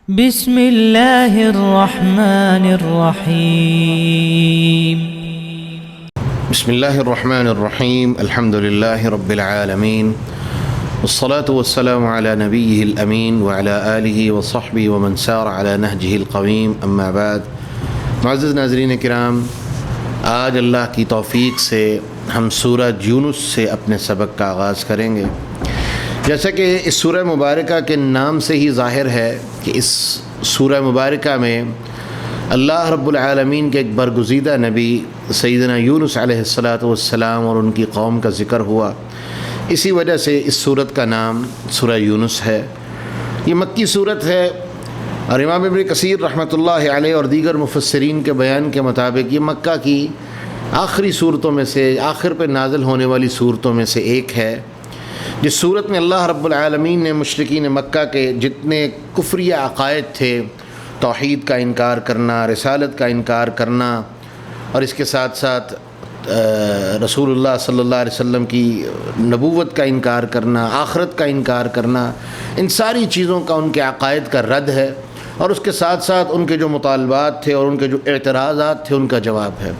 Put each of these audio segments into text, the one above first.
بسم اللہ الرحمن الرحیم بسم اللہ الرحمن الرحیم الحمد للہ رب العالمین والصلاة والسلام علی نبیہ الامین وعلی آلہ وصحبہ ومن سار علی نہجہ القویم اما بعد۔ معزز ناظرین کرام، آج اللہ کی توفیق سے ہم سورہ یونس سے اپنے سبق کا آغاز کریں گے۔ جیسا کہ اس سورہ مبارکہ کے نام سے ہی ظاہر ہے کہ اس سورہ مبارکہ میں اللہ رب العالمین کے ایک برگزیدہ نبی سیدنا یونس علیہ السلام اور ان کی قوم کا ذکر ہوا۔ اسی وجہ سے اس سورت کا نام سورہ یونس ہے۔ یہ مکی سورت ہے، اور امام ابن کثیر رحمۃ اللہ علیہ اور دیگر مفسرین کے بیان کے مطابق یہ مکہ کی آخری صورتوں میں سے، آخر پہ نازل ہونے والی صورتوں میں سے ایک ہے، جس صورت میں اللہ رب العالمین نے مشرکین مکہ کے جتنے کفریہ عقائد تھے، توحید کا انکار کرنا، رسالت کا انکار کرنا، اور اس کے ساتھ ساتھ رسول اللہ صلی اللہ علیہ وسلم کی نبوت کا انکار کرنا، آخرت کا انکار کرنا، ان ساری چیزوں کا ان کے عقائد کا رد ہے، اور اس کے ساتھ ساتھ ان کے جو مطالبات تھے اور ان کے جو اعتراضات تھے ان کا جواب ہے۔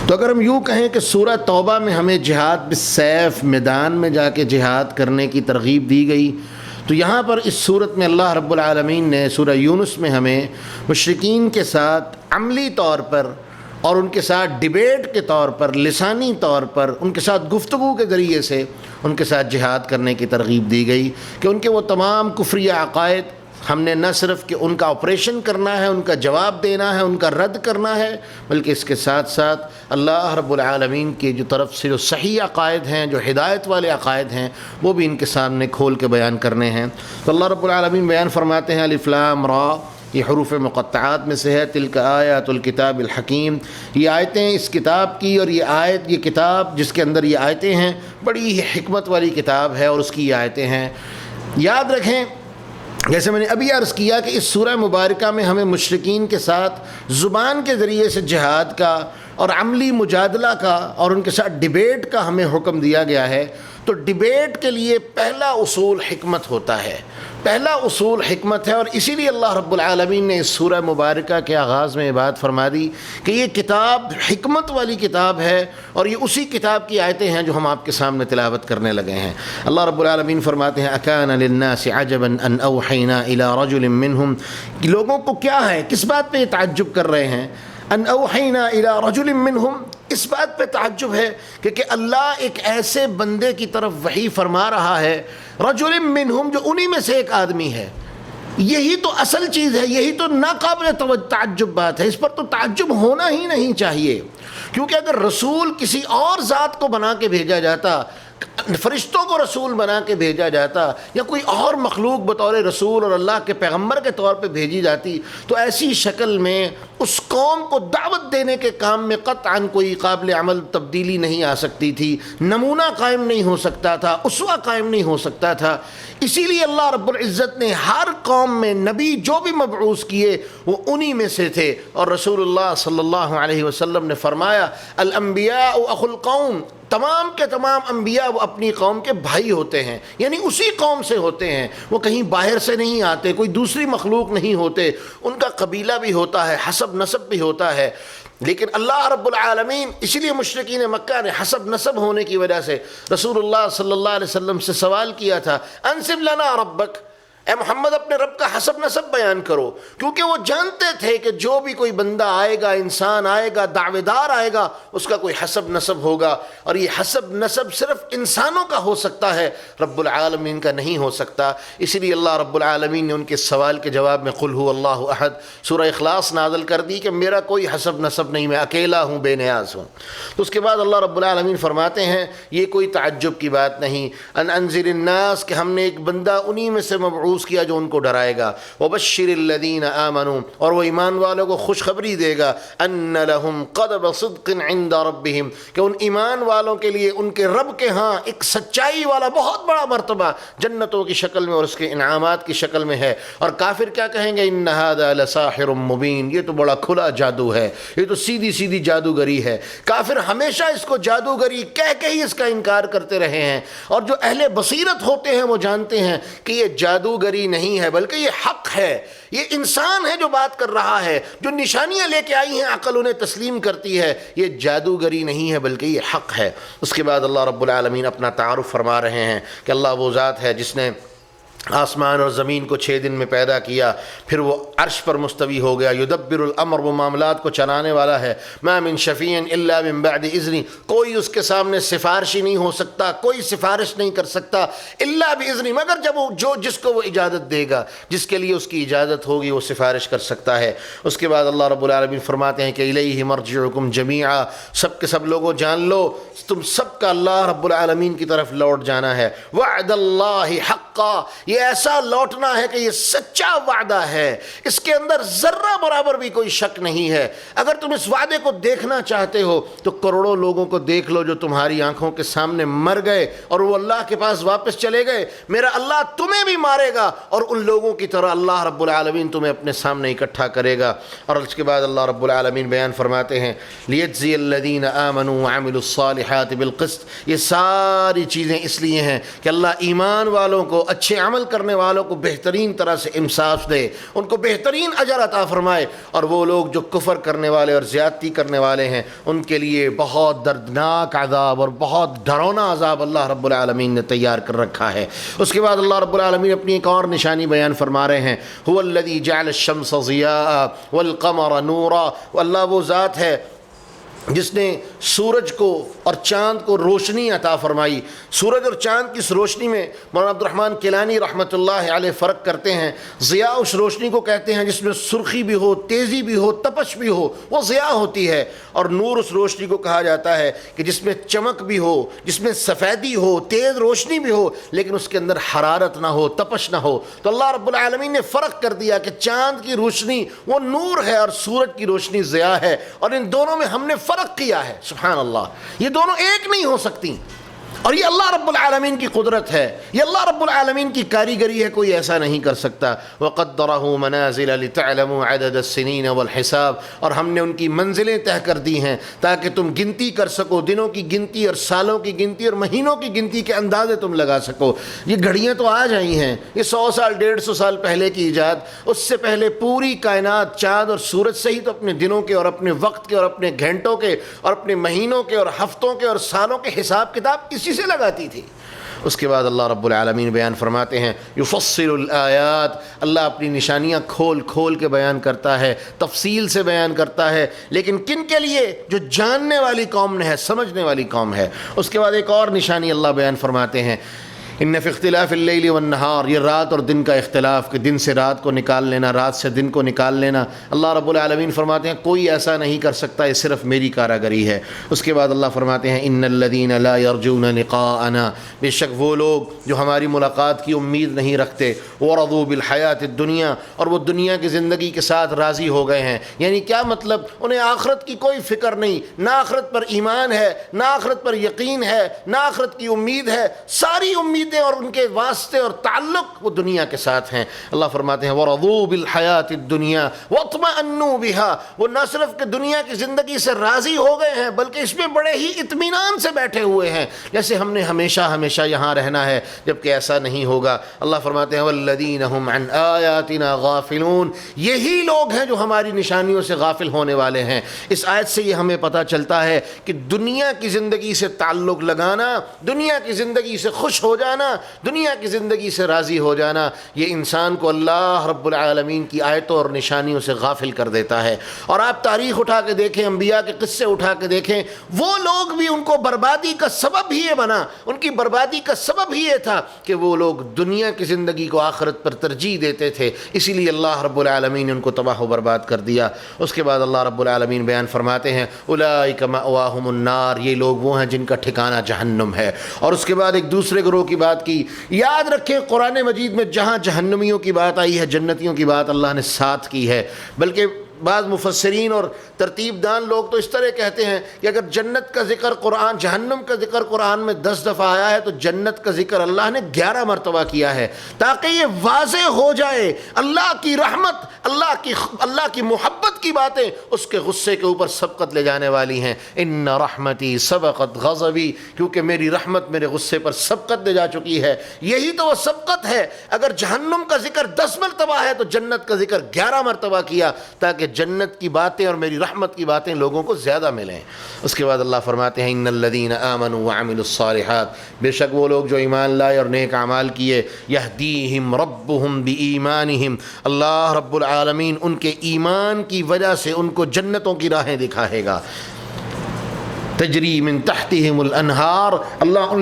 تو اگر ہم یوں کہیں کہ سورہ توبہ میں ہمیں جہاد بالسیف، میدان میں جا کے جہاد کرنے کی ترغیب دی گئی، تو یہاں پر اس صورت میں اللہ رب العالمین نے سورہ یونس میں ہمیں مشرکین کے ساتھ عملی طور پر اور ان کے ساتھ ڈیبیٹ کے طور پر، لسانی طور پر ان کے ساتھ گفتگو کے ذریعے سے ان کے ساتھ جہاد کرنے کی ترغیب دی گئی کہ ان کے وہ تمام کفریہ عقائد ہم نے نہ صرف کہ ان کا آپریشن کرنا ہے، ان کا جواب دینا ہے، ان کا رد کرنا ہے، بلکہ اس کے ساتھ ساتھ اللہ رب العالمین کی جو طرف سے جو صحیح عقائد ہیں، جو ہدایت والے عقائد ہیں، وہ بھی ان کے سامنے کھول کے بیان کرنے ہیں۔ تو اللہ رب العالمین بیان فرماتے ہیں الف لام را، یہ حروف مقطعات میں سے ہے، تلک آیات الکتاب الحکیم، یہ آیتیں اس کتاب کی، اور یہ آیت، یہ کتاب جس کے اندر یہ آیتیں ہیں، بڑی ہی حکمت والی کتاب ہے اور اس کی یہ آیتیں ہیں۔ یاد رکھیں، جیسے میں نے ابھی عرض کیا کہ اس سورہ مبارکہ میں ہمیں مشرکین کے ساتھ زبان کے ذریعے سے جہاد کا اور عملی مجادلہ کا اور ان کے ساتھ ڈیبیٹ کا ہمیں حکم دیا گیا ہے۔ تو ڈیبیٹ کے لیے پہلا اصول حکمت ہوتا ہے، پہلا اصول حکمت ہے، اور اسی لیے اللہ رب العالمین نے اس سورہ مبارکہ کے آغاز میں یہ بات فرما دی کہ یہ کتاب حکمت والی کتاب ہے، اور یہ اسی کتاب کی آیتیں ہیں جو ہم آپ کے سامنے تلاوت کرنے لگے ہیں۔ اللہ رب العالمین فرماتے ہیں اکان للناس عجبا ان اوحینا الی رجل منہم، لوگوں کو کیا ہے، کس بات پہ یہ تعجب کر رہے ہیں؟ ان اوحینا الی رجل منہم، اس بات پہ تعجب ہے کہ اللہ ایک ایسے بندے کی طرف وحی فرما رہا ہے، رجل منہم، جو انہی میں سے ایک آدمی ہے۔ یہی تو اصل چیز ہے، یہی تو ناقابل تعجب بات ہے، اس پر تو تعجب ہونا ہی نہیں چاہیے، کیونکہ اگر رسول کسی اور ذات کو بنا کے بھیجا جاتا، فرشتوں کو رسول بنا کے بھیجا جاتا، یا کوئی اور مخلوق بطور رسول اور اللہ کے پیغمبر کے طور پہ بھیجی جاتی، تو ایسی شکل میں اس قوم کو دعوت دینے کے کام میں قطعاً کوئی قابل عمل تبدیلی نہیں آ سکتی تھی، نمونہ قائم نہیں ہو سکتا تھا، اسوہ قائم نہیں ہو سکتا تھا۔ اسی لیے اللہ رب العزت نے ہر قوم میں نبی جو بھی مبعوث کیے وہ انہی میں سے تھے، اور رسول اللہ صلی اللہ علیہ وسلم نے فرمایا الانبیاء اخو القوم، تمام کے تمام انبیاء وہ اپنی قوم کے بھائی ہوتے ہیں، یعنی اسی قوم سے ہوتے ہیں، وہ کہیں باہر سے نہیں آتے، کوئی دوسری مخلوق نہیں ہوتے، ان کا قبیلہ بھی ہوتا ہے، حسب نسب بھی ہوتا ہے۔ لیکن اللہ رب العالمین اسی لیے مشرکین مکہ نے حسب نسب ہونے کی وجہ سے رسول اللہ صلی اللہ علیہ وسلم سے سوال کیا تھا انسب لنا ربک، اے محمد اپنے رب کا حسب نسب بیان کرو، کیونکہ وہ جانتے تھے کہ جو بھی کوئی بندہ آئے گا، انسان آئے گا، دعوے دار آئے گا، اس کا کوئی حسب نسب ہوگا، اور یہ حسب نسب صرف انسانوں کا ہو سکتا ہے، رب العالمین کا نہیں ہو سکتا۔ اسی لیے اللہ رب العالمین نے ان کے سوال کے جواب میں قل هو اللہ احد سورہ اخلاص نازل کر دی کہ میرا کوئی حسب نسب نہیں، میں اکیلا ہوں، بے نیاز ہوں۔ تو اس کے بعد اللہ رب العالمین فرماتے ہیں یہ کوئی تعجب کی بات نہیں، ان انذر الناس، کہ ہم نے ایک بندہ انہی میں سے مبعوث کیا جو ان کو ڈرائے گا، وبشر الذین آمنوا، اور وہ ایمان والوں کو خوشخبری دے گا، ان لہم قدم صدق عند ربہم، کہ ان ایمان والوں کے لیے ان کے رب کے ہاں ایک سچائی والا بہت بڑا مرتبہ جنتوں کی شکل میں اور اس کے انعامات کی شکل میں ہے۔ اور کافر کیا کہیں گے؟ ان ھذا لساحر مبین، یہ تو بڑا کھلا جادو ہے، یہ تو سیدھی سیدھی جادوگری ہے۔ کافر ہمیشہ اس کو جادوگری کہہ کے ہی اس کا انکار کرتے رہے ہیں، اور جو اہل بصیرت ہوتے ہیں وہ جانتے ہیں کہ یہ جادوگری جادوگری نہیں ہے بلکہ یہ حق ہے، یہ انسان ہے جو بات کر رہا ہے، جو نشانیاں لے کے آئی ہیں عقل انہیں تسلیم کرتی ہے، یہ جادوگری نہیں ہے بلکہ یہ حق ہے۔ اس کے بعد اللہ رب العالمین اپنا تعارف فرما رہے ہیں کہ اللہ وہ ذات ہے جس نے آسمان اور زمین کو 6 دن میں پیدا کیا، پھر وہ عرش پر مستوی ہو گیا، یدبر الامر، وہ معاملات کو چلانے والا ہے، ما من شفیع الا من بعد اذن، کوئی اس کے سامنے سفارشی نہیں ہو سکتا، کوئی سفارش نہیں کر سکتا الا باذن، مگر جب وہ جس کو وہ اجازت دے گا، جس کے لیے اس کی اجازت ہوگی وہ سفارش کر سکتا ہے۔ اس کے بعد اللہ رب العالمین فرماتے ہیں کہ الیہ مرجعکم جمیعا، سب کے سب لوگوں جان لو تم سب کا اللہ رب العالمین کی طرف لوٹ جانا ہے۔ وعد اللہ حقا، یہ ایسا لوٹنا ہے کہ یہ سچا وعدہ ہے، اس کے اندر ذرہ برابر بھی کوئی شک نہیں ہے۔ اگر تم اس وعدے کو دیکھنا چاہتے ہو تو کروڑوں لوگوں کو دیکھ لو جو تمہاری آنکھوں کے سامنے مر گئے اور وہ اللہ کے پاس واپس چلے گئے، میرا اللہ تمہیں بھی مارے گا اور ان لوگوں کی طرح اللہ رب العالمین تمہیں اپنے سامنے اکٹھا کرے گا۔ اور اس کے بعد اللہ رب العالمین بیان فرماتے ہیں لیجزی الذین آمنوا وعملوا الصالحات بالقسط، یہ ساری چیزیں اس لیے ہیں کہ اللہ ایمان والوں کو، اچھے عمل کرنے والوں کو بہترین طرح سے انصاف دے، ان کو بہترین اجر عطا فرمائے، اور وہ لوگ جو کفر کرنے والے اور زیادتی کرنے والے ہیں ان کے لیے بہت دردناک عذاب اور بہت ڈراؤنا عذاب اللہ رب العالمین نے تیار کر رکھا ہے۔ اس کے بعد اللہ رب العالمین اپنی ایک اور نشانی بیان فرما رہے ہیں، هو الذی جعل الشمس ضیاء والقمر نورا، اللہ وہ ذات ہے جس نے سورج کو اور چاند کو روشنی عطا فرمائی۔ سورج اور چاند کی اس روشنی میں مولانا عبد الرحمن کیلانی رحمۃ اللہ علیہ فرق کرتے ہیں۔ ضیاء اس روشنی کو کہتے ہیں جس میں سرخی بھی ہو، تیزی بھی ہو، تپش بھی ہو، وہ ضیاء ہوتی ہے، اور نور اس روشنی کو کہا جاتا ہے کہ جس میں چمک بھی ہو، جس میں سفیدی ہو، تیز روشنی بھی ہو، لیکن اس کے اندر حرارت نہ ہو، تپش نہ ہو۔ تو اللہ رب العالمین نے فرق کر دیا کہ چاند کی روشنی وہ نور ہے اور سورج کی روشنی ضیاء ہے، اور ان دونوں میں ہم نے فرق کیا ہے۔ سبحان اللہ، یہ دونوں ایک نہیں ہو سکتی، اور یہ اللہ رب العالمین کی قدرت ہے، یہ اللہ رب العالمین کی کاریگری ہے، کوئی ایسا نہیں کر سکتا۔ وَقَدَّرَهُ مَنَازِلَ لِتَعْلَمُوا عَدَدَ السِّنِينَ وَالْحِسَابَ، اور ہم نے ان کی منزلیں طے کر دی ہیں تاکہ تم گنتی کر سکو، دنوں کی گنتی اور سالوں کی گنتی اور مہینوں کی گنتی کے اندازے تم لگا سکو۔ یہ گھڑیاں تو آج آئی ہیں، یہ 100 سال 150 سال پہلے کی ایجاد، اس سے پہلے پوری کائنات چاند اور سورج سے ہی تو اپنے دنوں کے اور اپنے وقت کے اور اپنے گھنٹوں کے اور اپنے مہینوں کے اور ہفتوں کے اور سالوں کے حساب کتاب اسی سے لگاتی تھی۔ اس کے بعد اللہ رب العالمین بیان فرماتے ہیں یفصل الآیات، اللہ اپنی نشانیاں کھول کھول کے بیان کرتا ہے، تفصیل سے بیان کرتا ہے، لیکن کن کے لیے؟ جو جاننے والی قوم ہے، سمجھنے والی قوم ہے۔ اس کے بعد ایک اور نشانی اللہ بیان فرماتے ہیں ان فی اختلاف اللیل والنہار، یہ رات اور دن کا اختلاف، کہ دن سے رات کو نکال لینا، رات سے دن کو نکال لینا، اللہ رب العالمین فرماتے ہیں کوئی ایسا نہیں کر سکتا، یہ صرف میری کاراگری ہے۔ اس کے بعد اللہ فرماتے ہیں ان الذین لا یرجون لقاءنا، بے شک وہ لوگ جو ہماری ملاقات کی امید نہیں رکھتے، ورضوا بالحیات الدنیا، اور وہ دنیا کی زندگی کے ساتھ راضی ہو گئے ہیں۔ یعنی کیا مطلب؟ انہیں آخرت کی کوئی فکر نہیں، نہ آخرت پر ایمان ہے، نہ آخرت پر یقین ہے، نہ آخرت کی امید ہے، ساری امید اور ان کے واسطے اور تعلق وہ دنیا کے ساتھ ہیں۔ اللہ فرماتے ہیں وَرَضُوا بِالْحَيَاةِ الدُّنْيَا وَاطْمَأَنُّوا بِهَا، وہ نہ صرف کہ دنیا کی زندگی سے راضی ہو گئے ہیں بلکہ اس میں بڑے ہی اطمینان سے بیٹھے ہوئے ہیں، جیسے ہم نے ہمیشہ ہمیشہ یہاں رہنا ہے، جبکہ ایسا نہیں ہوگا۔ اللہ فرماتے ہیں وَالَّذِينَ هُمْ عَنْ آيَاتِنَا غَافِلُونَ، یہی لوگ ہیں جو ہماری نشانیوں سے غافل ہونے والے ہیں۔ اس آیت سے یہ ہمیں پتہ چلتا ہے کہ دنیا کی زندگی سے تعلق لگانا، دنیا کی زندگی سے خوش ہو جانا، دنیا کی زندگی سے راضی ہو جانا، یہ انسان کو اللہ رب العالمین کی آیتوں اور نشانیوں سے غافل کر دیتا ہے۔ اور آپ تاریخ اٹھا کے دیکھیں، انبیاء کے قصے اٹھا کے دیکھیں، وہ لوگ بھی ان کو بربادی کا سبب ہی یہ بنا، ان کی بربادی کا سبب ہی یہ تھا کہ وہ لوگ دنیا کی زندگی کو آخرت پر ترجیح دیتے تھے، اسی لیے اللہ رب العالمین نے ان کو تباہ و برباد کر دیا۔ اس کے بعد اللہ رب العالمین بیان فرماتے ہیں اولئک مأواہم النار، یہ لوگ وہ ہیں جن کا ٹھکانہ جہنم ہے۔ اور اس کے بعد ایک دوسرے گروہ کی بات کی، یاد رکھیں قرآن مجید میں جہاں جہنمیوں کی بات آئی ہے، جنتیوں کی بات اللہ نے ساتھ کی ہے، بلکہ بعض مفسرین اور ترتیب دان لوگ تو اس طرح کہتے ہیں کہ اگر جنت کا ذکر قرآن، جہنم کا ذکر قرآن میں 10 دفعہ آیا ہے تو جنت کا ذکر اللہ نے 11 مرتبہ کیا ہے، تاکہ یہ واضح ہو جائے اللہ کی رحمت، اللہ کی محبت کی باتیں اس کے غصے کے اوپر سبقت لے جانے والی ہیں۔ ان رحمتی سبقت غضبی، کیونکہ میری رحمت میرے غصے پر سبقت لے جا چکی ہے۔ یہی تو وہ سبقت ہے۔ اگر جہنم کا ذکر 10 مرتبہ ہے تو جنت کا ذکر 11 مرتبہ کیا، تاکہ جنت کی باتیں اور میری رحمت کی باتیں لوگوں کو زیادہ ملیں۔ اس کے بعد اللہ فرماتے ہیں ان الذین آمنوا وعملوا الصالحات، بے شک وہ لوگ جو ایمان لائے اور نیک اعمال کیے، یہدیہم ربہم بایمانہم، اللہ رب العالمین ان کے ایمان کی وجہ سے ان کو جنتوں کی راہیں دکھائے گا۔ تجری من تحتہم الانہار، اللہ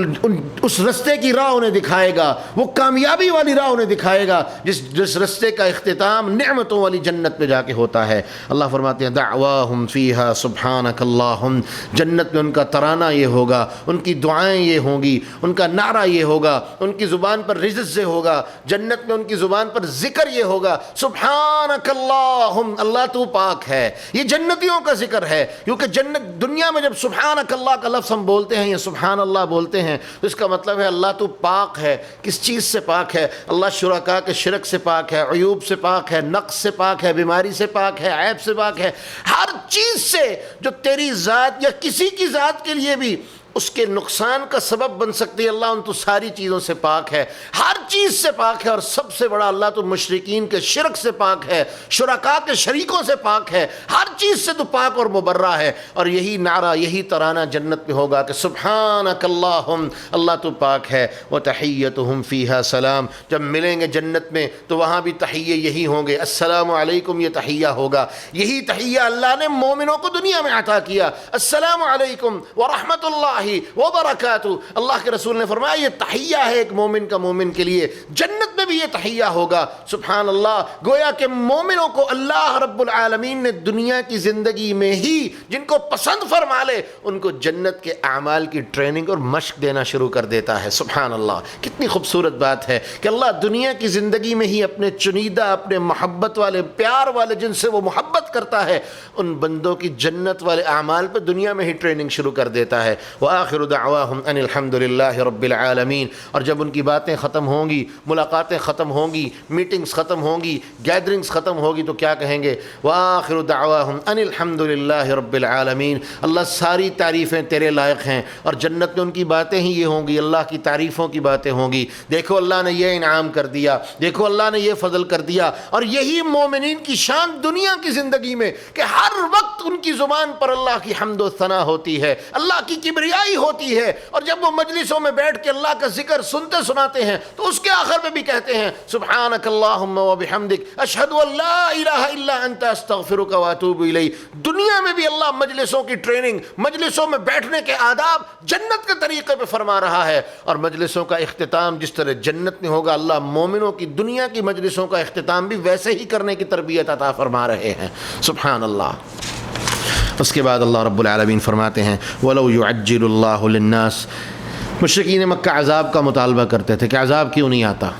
اس رستے کی راہ انہیں دکھائے گا، وہ کامیابی والی راہ انہیں دکھائے گا جس رستے کا اختتام نعمتوں والی جنت میں جا کے ہوتا ہے۔ اللہ فرماتے ہیں دعواہم فیہا سبحانک اللہم، جنت میں ان کا ترانہ یہ ہوگا، ان کی دعائیں یہ ہوں گی، ان کا نعرہ یہ ہوگا، ان کی زبان پر رجز سے ہوگا، جنت میں ان کی زبان پر ذکر یہ ہوگا سبحانک اللہم، اللہ تو پاک ہے۔ یہ جنتیوں کا ذکر ہے، کیونکہ جنت دنیا میں جب سبحانک اللہ کا لفظ ہم بولتے ہیں یا سبحان اللہ بولتے ہیں تو اس کا مطلب ہے اللہ تو پاک ہے۔ کس چیز سے پاک ہے؟ اللہ شرکا کے شرک سے پاک ہے، عیوب سے پاک ہے، نقص سے پاک ہے، بیماری سے پاک ہے، عیب سے پاک ہے، ہر چیز سے جو تیری ذات یا کسی کی ذات کے لیے بھی اس کے نقصان کا سبب بن سکتی ہے، اللہ ان تو ساری چیزوں سے پاک ہے، ہر چیز سے پاک ہے۔ اور سب سے بڑا اللہ تو مشرکین کے شرک سے پاک ہے، شرکاء کے شریکوں سے پاک ہے، ہر چیز سے تو پاک اور مبرہ ہے۔ اور یہی نعرہ، یہی ترانہ جنت میں ہوگا کہ سبحانک اللہم، اللہ تو پاک ہے۔ وتحیتہم فیہا سلام، جب ملیں گے جنت میں تو وہاں بھی تحیے یہی ہوں گے، السلام علیکم، یہ تحیہ ہوگا۔ یہی تحیہ اللہ نے مومنوں کو دنیا میں عطا کیا، السلام علیکم ورحمۃ اللہ وبرکاتہ۔ اللہ کے رسول نے فرمایا یہ تحیہ ہے ایک مومن کا مومن کے لیے، جنت میں بھی یہ تحیہ ہوگا۔ سبحان اللہ، گویا کہ مومنوں کو اللہ رب العالمین نے دنیا کی زندگی میں ہی جن کو پسند فرما لے ان کو جنت کے اعمال کی ٹریننگ اور مشق دینا شروع کر دیتا ہے۔ سبحان اللہ، کتنی خوبصورت بات ہے کہ اللہ دنیا کی زندگی میں ہی اپنے چنیدہ، اپنے محبت والے، پیار والے، جن سے وہ محبت کرتا ہے، ان بندوں کی جنت والے اعمال پہ دنیا میں ہی ٹریننگ شروع کر دیتا ہے۔ وآخر دعواہم ان الحمد للہ رب العالمین، اور جب ان کی باتیں ختم ہوں گی، ملاقاتیں ختم ہوں گی، میٹنگز ختم ہوں گی، گیدرنگز ختم ہوگی تو کیا کہیں گے؟ وآخر دعواہم ان الحمد للہ رب العالمین، اللہ ساری تعریفیں تیرے لائق ہیں۔ اور جنت میں ان کی باتیں ہی یہ ہوں گی، اللہ کی تعریفوں کی باتیں ہوں گی، دیکھو اللہ نے یہ انعام کر دیا، دیکھو اللہ نے یہ فضل کر دیا۔ اور یہی مومنین کی شان دنیا کی زندگی میں کہ ہر وقت ان کی زبان پر اللہ کی حمد و ثنا ہوتی ہے، اللہ کی کبریائی ہوتی ہے۔ اور جب وہ مجلسوں میں بیٹھ کے اللہ کا ذکر سنتے سناتے ہیں تو اس کے آخر میں بھی کہتے ہیں سبحانک اللہم وبحمدک اشہد ان لا الہ الا انت استغفرک واتوب الیک۔ دنیا میں بھی اللہ مجلسوں کی ٹریننگ، مجلسوں میں بیٹھنے کے آداب جنت کے طریقے پہ فرما رہا ہے، اور مجلسوں کا اختتام جس طرح جنت میں ہوگا اللہ مومنوں کی دنیا کی مجلسوں کا اختتام بھی ویسے ہی کرنے کی تربیت عطا فرما رہے ہیں۔ سبحان اللہ۔ اس کے بعد اللہ رب العالمین فرماتے ہیں وَلَوْ يُعَجِّلُ اللَّهُ لِلنَّاسِ، مشرکین مکہ عذاب کا مطالبہ کرتے تھے کہ عذاب کیوں نہیں آتا،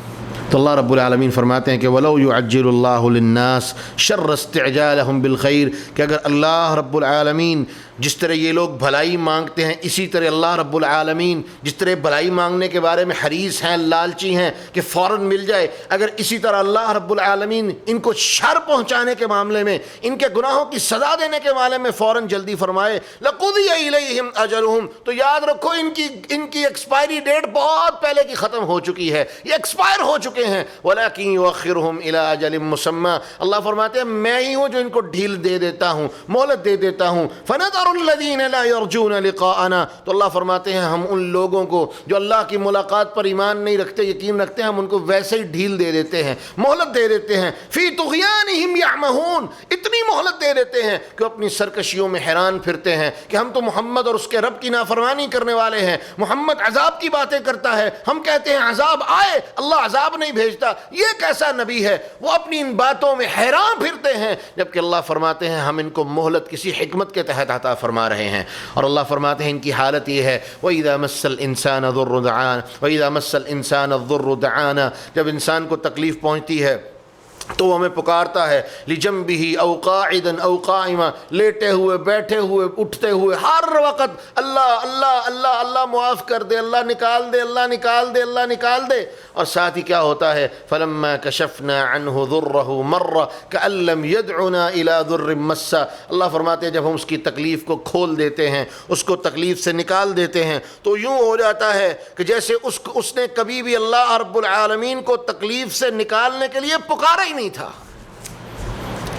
تو اللہ رب العالمین فرماتے ہیں کہ وَلَوْ يُعَجِّلُ اللَّهُ لِلنَّاسِ شَرَّ اسْتِعْجَالَهُمْ بِالْخَيْرِ، کہ اگر اللہ رب العالمین جس طرح یہ لوگ بھلائی مانگتے ہیں، اسی طرح اللہ رب العالمین جس طرح بھلائی مانگنے کے بارے میں حریص ہیں، لالچی ہیں کہ فوراً مل جائے، اگر اسی طرح اللہ رب العالمین ان کو شر پہنچانے کے معاملے میں، ان کے گناہوں کی سزا دینے کے معاملے میں فوراً جلدی فرمائے لَقُضِيَ إِلَيْهِمْ أَجَلُهُمْ، تو یاد رکھو ان کی ایکسپائری ڈیٹ بہت پہلے کی ختم ہو چکی ہے، یہ ایکسپائر ہو چکے ہیں۔ وَلَكِنْ يُؤَخِّرُهُمْ إِلَىٰ أَجَلٍ مُّسَمًّى، اللہ فرماتے ہیں میں ہی ہوں جو ان کو ڈھیل دے دیتا ہوں، مہلت دے دیتا ہوں۔ فَنَذَرُ الَّذِينَ لَا يَرْجُونَ لِقَاءَنَا، تو اللہ فرماتے ہیں ہم ان لوگوں کو جو اللہ کی ملاقات پر ایمان نہیں رکھتے، یقین رکھتے ہیں، ہم ان کو ویسے ہی ڈھیل دے دیتے ہیں، مہلت دے دیتے ہیں۔ فِي طُغْيَانِهِمْ يَعْمَهُونَ، اتنی مہلت دے دیتے ہیں کہ اپنی سرکشیوں میں حیران پھرتے ہیں کہ ہم تو محمد اور اس کے رب کی نافرمانی کرنے والے ہیں، محمد عذاب کی باتیں کرتا ہے، ہم کہتے ہیں عذاب آئے، اللہ عذاب نہیں بھیجتا، یہ کیسا نبی ہے؟ وہ اپنی ان باتوں میں حیران پھرتے ہیں، جبکہ اللہ فرماتے ہیں ہم ان کو مہلت کسی حکمت کے تحت عطا فرما رہے ہیں۔ اور اللہ فرماتے ہیں ان کی حالت یہ ہے وَإِذَا مَسَّ الْإِنسَانَ ضُرٌّ دَعَانَا، وَإِذَا مَسَّ الْإِنسَانَ الضُّرُّ دَعَانَا، جب انسان کو تکلیف پہنچتی ہے، تو وہ ہمیں پکارتا ہے لجنبہ او قاعدا او قائما، لیٹے ہوئے، بیٹھے ہوئے، اٹھتے ہوئے، ہر وقت اللہ اللہ اللہ اللہ معاف کر دے، اللہ نکال دے، اللہ نکال دے، اللہ نکال دے۔ اور ساتھ ہی کیا ہوتا ہے فلما کشفنا عنہ ضرہ مر کأن لم یدعنا الی ضر مس، اللہ فرماتے ہیں جب ہم اس کی تکلیف کو کھول دیتے ہیں، اس کو تکلیف سے نکال دیتے ہیں، تو یوں ہو جاتا ہے کہ جیسے اس نے کبھی بھی اللہ رب العالمین کو تکلیف سے نکالنے کے لیے پکارا ہی نہیں تھا۔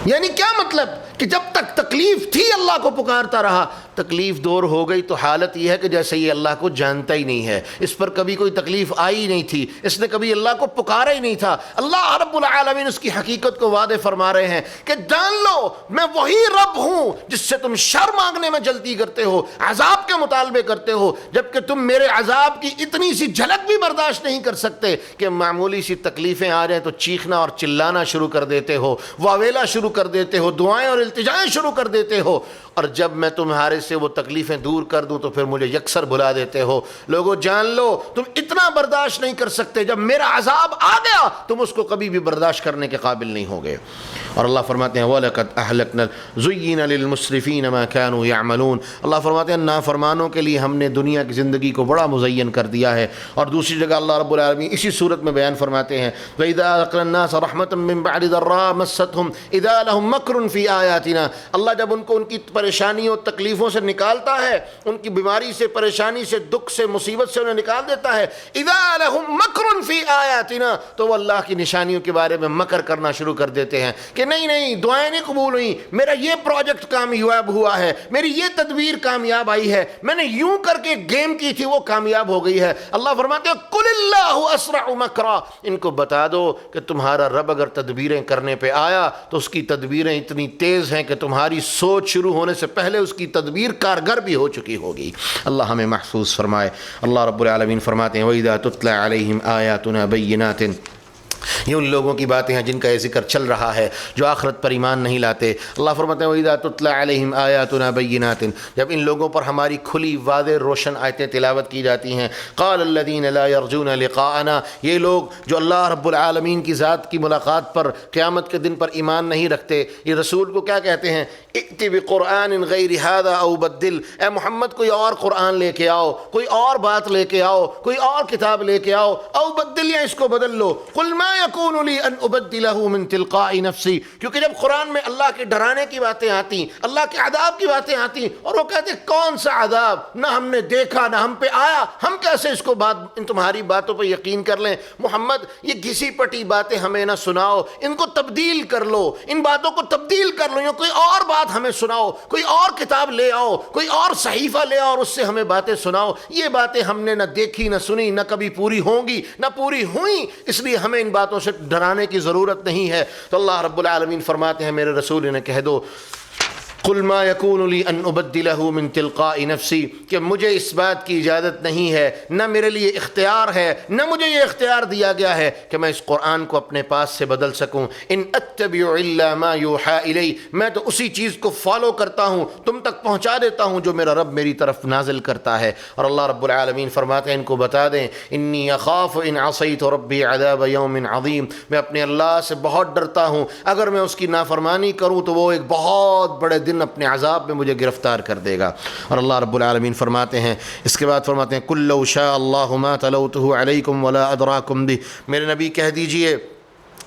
یعنی کیا مطلب کہ جب تک تکلیف تھی اللہ کو پکارتا رہا، تکلیف دور ہو گئی تو حالت یہ ہے کہ جیسے یہ اللہ کو جانتا ہی نہیں ہے، اس پر کبھی کوئی تکلیف آئی نہیں تھی، اس نے کبھی اللہ کو پکارا ہی نہیں تھا۔ اللہ رب العالمین اس کی حقیقت کو واضح فرما رہے ہیں کہ جان لو میں وہی رب ہوں جس سے تم شر مانگنے میں جلدی کرتے ہو، عذاب کے مطالبے کرتے ہو، جبکہ تم میرے عذاب کی اتنی سی جھلک بھی برداشت نہیں کر سکتے کہ معمولی سی تکلیفیں آ جائیں تو چیخنا اور چلانا شروع کر دیتے ہو، واویلا شروع کر دیتے ہو، دعائیں اور التجائیں شروع کر دیتے ہو، اور جب میں تمہارے سے وہ تکلیفیں دور کر دوں تو پھر مجھے یکسر بلا دیتے ہو۔ لوگوں جان لو تم اتنا برداشت نہیں کر سکتے، جب میرا عذاب آ گیا تم اس کو کبھی بھی برداشت کرنے کے قابل نہیں ہوگے۔ اور اللہ فرماتے ہیں وَلَقَدْ أَهْلَكْنَا زُيِّنَ لِلْمُسْرِفِينَ مَا كَانُوا يَعْمَلُونَ، اللہ فرماتے ہیں نافرمانوں کے لیے ہم نے دنیا کی زندگی کو بڑا مزین کر دیا ہے۔ اور دوسری جگہ اللہ رب العالمین اسی صورت میں بیان فرماتے ہیں وَإِذَا أَذَقْنَا النَّاسَ رَحْمَةً مِّن بَعْدِ ضَرَّاءٍ مَسَّتْهُمْ إِذَا لَهُم مَّكْرٌ فِي آيَاتِنَا، اللہ جب ان کو ان کی پریشانیوں تکلیفوں سے نکالتا ہے، ان کی بیماری سے، پریشانی سے، دکھ سے، مصیبت سے انہیں نکال دیتا ہے، اذا لهم مکر فی آیاتنا، تو وہ اللہ کی نشانیوں کے بارے میں مکر کرنا شروع کر دیتے ہیں کہ نہیں نہیں دعائیں نہیں قبول ہوئیں، میرا یہ پروجیکٹ کامیاب ہوا ہے، میری یہ تدبیر کامیاب آئی ہے، میں نے یوں کر کے گیم کی تھی وہ کامیاب ہو گئی ہے۔ اللہ فرماتے ہیں قل اللہ اسرع مکرا، ان کو بتا دو کہ تمہارا رب اگر تدبیریں کرنے پہ آیا تو اس کی تدبیریں اتنی تیز ہیں کہ تمہاری سوچ شروع ہونے سے پہلے اس کی تدبیر کارگر بھی ہو چکی ہوگی۔ اللہ ہمیں محفوظ فرمائے۔ اللہ رب العالمین فرماتے ہیں وَإِذَا تُتْلَى عَلَيْهِمْ آيَاتُنَا بَيِّنَاتٍ، یہ ان لوگوں کی باتیں ہیں جن کا یہ ذکر چل رہا ہے جو آخرت پر ایمان نہیں لاتے۔ اللہ فرماتے ہیں وَإِذَا تُتْلَى عَلَيْهِمْ آيَاتُنَا بَيِّنَاتٍ، جب ان لوگوں پر ہماری کھلی واضح روشن آیتیں تلاوت کی جاتی ہیں، قَالَ الَّذِينَ لَا يَرْجُونَ لِقَاءَنَا، یہ لوگ جو اللہ رب العالمین کی ذات کی ملاقات پر قیامت کے دن پر ایمان نہیں رکھتے، یہ رسول کو کیا کہتے ہیں ائت بقرآن غیر ھذا او بدل، اے محمد کوئی اور قرآن لے کے آؤ، کوئی اور بات لے کے آؤ، کوئی اور کتاب لے کے آؤ، او بدل یا اس کو بدل لو، قل ما یکون لی ان ابدلہ من تلقاء نفسی، کیونکہ جب قرآن میں اللہ کے ڈرانے کی باتیں آتی، اللہ کے عذاب کی باتیں آتی، اور وہ کہتے کون سا عذاب، نہ ہم نے دیکھا نہ ہم پہ آیا، ہم کیسے اس کو ان تمہاری باتوں پہ یقین کر لیں، محمد یہ گھسی پٹی باتیں ہمیں نہ سناؤ، ان کو تبدیل کر لو، ان باتوں کو تبدیل کر لو، یا کوئی اور بات ہمیں سناؤ، کوئی اور کتاب لے آؤ، کوئی اور صحیفہ لے آؤ اور اس سے ہمیں باتیں سناؤ، یہ باتیں ہم نے نہ دیکھی نہ سنی، نہ کبھی پوری ہوں گی نہ پوری ہوئیں، اس لیے ہمیں ان باتوں سے ڈرانے کی ضرورت نہیں ہے۔ تو اللہ رب العالمین فرماتے ہیں میرے رسول انہیں کہہ دو قل ما یکون لی ان ابدلہ من تلقاء نفسی، کہ مجھے اس بات کی اجازت نہیں ہے، نہ میرے لیے اختیار ہے، نہ مجھے یہ اختیار دیا گیا ہے کہ میں اس قرآن کو اپنے پاس سے بدل سکوں، ان اتبع الا ما یوحی الی، میں تو اسی چیز کو فالو کرتا ہوں، تم تک پہنچا دیتا ہوں جو میرا رب میری طرف نازل کرتا ہے۔ اور اللہ رب العالمین فرماتے ہیں ان کو بتا دیں انی اخاف ان عصیت ربی عذاب یوم عظیم، میں اپنے اللہ سے بہت ڈرتا ہوں، اگر میں اس کی نافرمانی کروں تو وہ ایک بہت بڑے دن اپنے عذاب میں مجھے گرفتار کر دے گا۔ اور اللہ رب العالمین فرماتے ہیں اس کے بعد فرماتے ہیں قل لو شاء اللہ ما تلوتہ علیکم ولا ادراکم بہ، میرے نبی کہہ دیجئے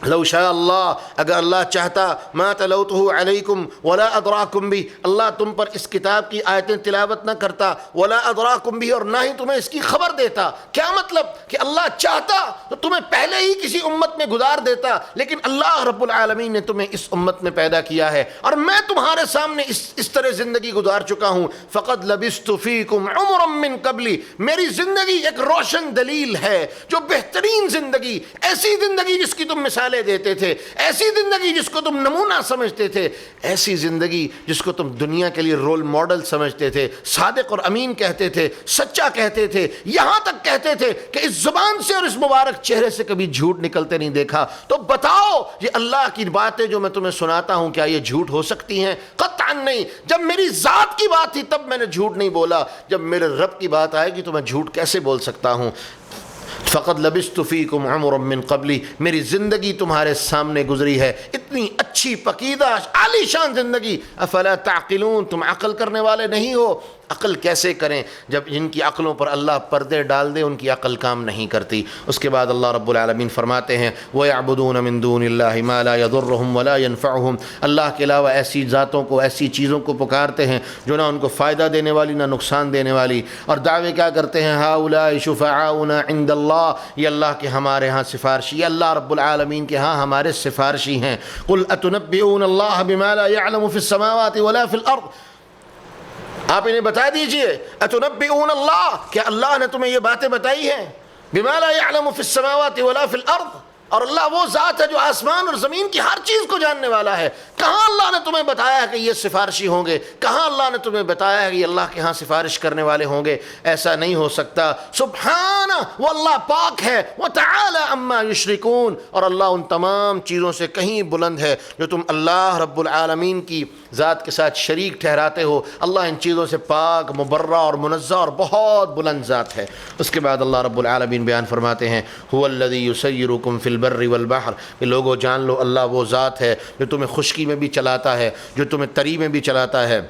لو شاء اللہ، اگر اللہ چاہتا، ما تلوتہ علیکم ولا ادراکم بہ، اللہ تم پر اس کتاب کی آیتیں تلاوت نہ کرتا، ولا ادراکم بہ، اور نہ ہی تمہیں اس کی خبر دیتا۔ کیا مطلب کہ اللہ چاہتا تو تمہیں پہلے ہی کسی امت میں گزار دیتا، لیکن اللہ رب العالمین نے تمہیں اس امت میں پیدا کیا ہے، اور میں تمہارے سامنے اس طرح زندگی گزار چکا ہوں، فقد لبثت فیکم عمرا من قبلی، میری زندگی ایک روشن دلیل ہے، جو بہترین زندگی، ایسی زندگی جس کی تم مثال دیتے تھے، ایسی زندگی جس کو تم نمونہ سمجھتے تھے، ایسی زندگی جس کو تم دنیا کے لیے رول ماڈل سمجھتے تھے، صادق اور امین کہتے تھے، سچا کہتے تھے، یہاں تک کہتے تھے کہ اس زبان سے اور اس مبارک چہرے سے کبھی جھوٹ نکلتے نہیں دیکھا۔ تو بتاؤ یہ اللہ کی باتیں جو میں تمہیں سناتا ہوں کیا یہ جھوٹ ہو سکتی ہیں؟ قطعاً نہیں۔ جب میری ذات کی بات تھی تب میں نے جھوٹ نہیں بولا، جب میرے رب کی بات آئے گی تو میں جھوٹ کیسے بول سکتا ہوں؟ فقد لبثت فیکم عمرا من قبلی، میری زندگی تمہارے سامنے گزری ہے، اتنی اچھی پکیدہ عالی شان زندگی، افلا تعقلون، تم عقل کرنے والے نہیں ہو؟ عقل کیسے کریں جب جن کی عقلوں پر اللہ پردے ڈال دے ان کی عقل کام نہیں کرتی۔ اس کے بعد اللہ رب العالمین فرماتے ہیں وَيَعْبُدُونَ مِن دُونِ اللَّهِ مَا لَا يَضُرُّهُمْ وَلَا يَنفَعُهُمْ، اللہ کے علاوہ ایسی ذاتوں کو، ایسی چیزوں کو پکارتے ہیں جو نہ ان کو فائدہ دینے والی نہ نقصان دینے والی، اور دعوے کیا کرتے ہیں هَؤُلَاءِ شُفَعَاؤُنَا عِندَ اللَّهِ، یہ اللہ کے ہمارے ہاں سفارشی، یہ اللہ رب العالمین کے ہاں ہمارے سفارشی ہیں۔ قُلْ أَتُنَبِّئُونَ اللَّهَ بِمَا لَا يَعْلَمُ فِي السَّمَاوَاتِ وَلَا فِي الْأَرْضِ، آپ انہیں بتا دیجئے اتنبئون اللہ، کیا اللہ نے تمہیں یہ باتیں بتائی ہیں؟ بما لا يعلم في السماوات ولا في الارض، اور اللہ وہ ذات ہے جو آسمان اور زمین کی ہر چیز کو جاننے والا ہے۔ کہاں اللہ نے تمہیں بتایا ہے کہ یہ سفارشی ہوں گے؟ کہاں اللہ نے تمہیں بتایا ہے کہ یہ اللہ کے ہاں سفارش کرنے والے ہوں گے؟ ایسا نہیں ہو سکتا۔ سبحانہ، وہ اللہ پاک ہے، وتعالی عما یشرکون، اور اللہ ان تمام چیزوں سے کہیں بلند ہے جو تم اللہ رب العالمین کی ذات کے ساتھ شریک ٹھہراتے ہو۔ اللہ ان چیزوں سے پاک، مبرہ اور منزہ اور بہت بلند ذات ہے۔ اس کے بعد اللہ رب العالمین بیان فرماتے ہیں هو الذی یسیرکم فی البر والبحر، کہ لوگو جان لو اللہ وہ ذات ہے جو تمہیں خشکی میں بھی چلاتا ہے، جو تمہیں تری میں بھی چلاتا ہے۔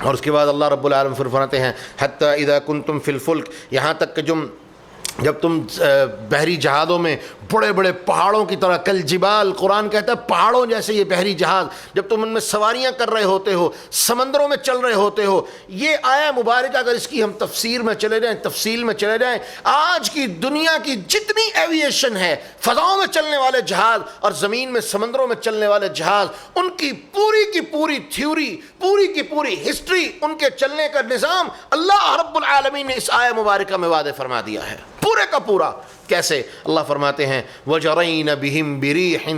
اور اس کے بعد اللہ رب العالمین فرماتے ہیں حتی اذا کنتم فی الفلک، یہاں تک کہ جب تم بحری جہازوں میں بڑے بڑے پہاڑوں کی طرح، کل جبال، قرآن کہتا ہے پہاڑوں جیسے یہ بحری جہاز، جب تم ان میں سواریاں کر رہے ہوتے ہو، سمندروں میں چل رہے ہوتے ہو۔ یہ آیہ مبارکہ اگر اس کی ہم تفسیر میں چلے جائیں، تفصیل میں چلے جائیں، آج کی دنیا کی جتنی ایویشن ہے، فضاؤں میں چلنے والے جہاز اور زمین میں سمندروں میں چلنے والے جہاز، ان کی پوری تھیوری، پوری کی پوری ہسٹری، ان کے چلنے کا نظام اللہ رب العالمین نے اس آیہ مبارکہ میں واضح فرما دیا ہے، پورے کا پورا۔ کیسے؟ اللہ فرماتے ہیں وَجَرَيْنَ بِهِمْ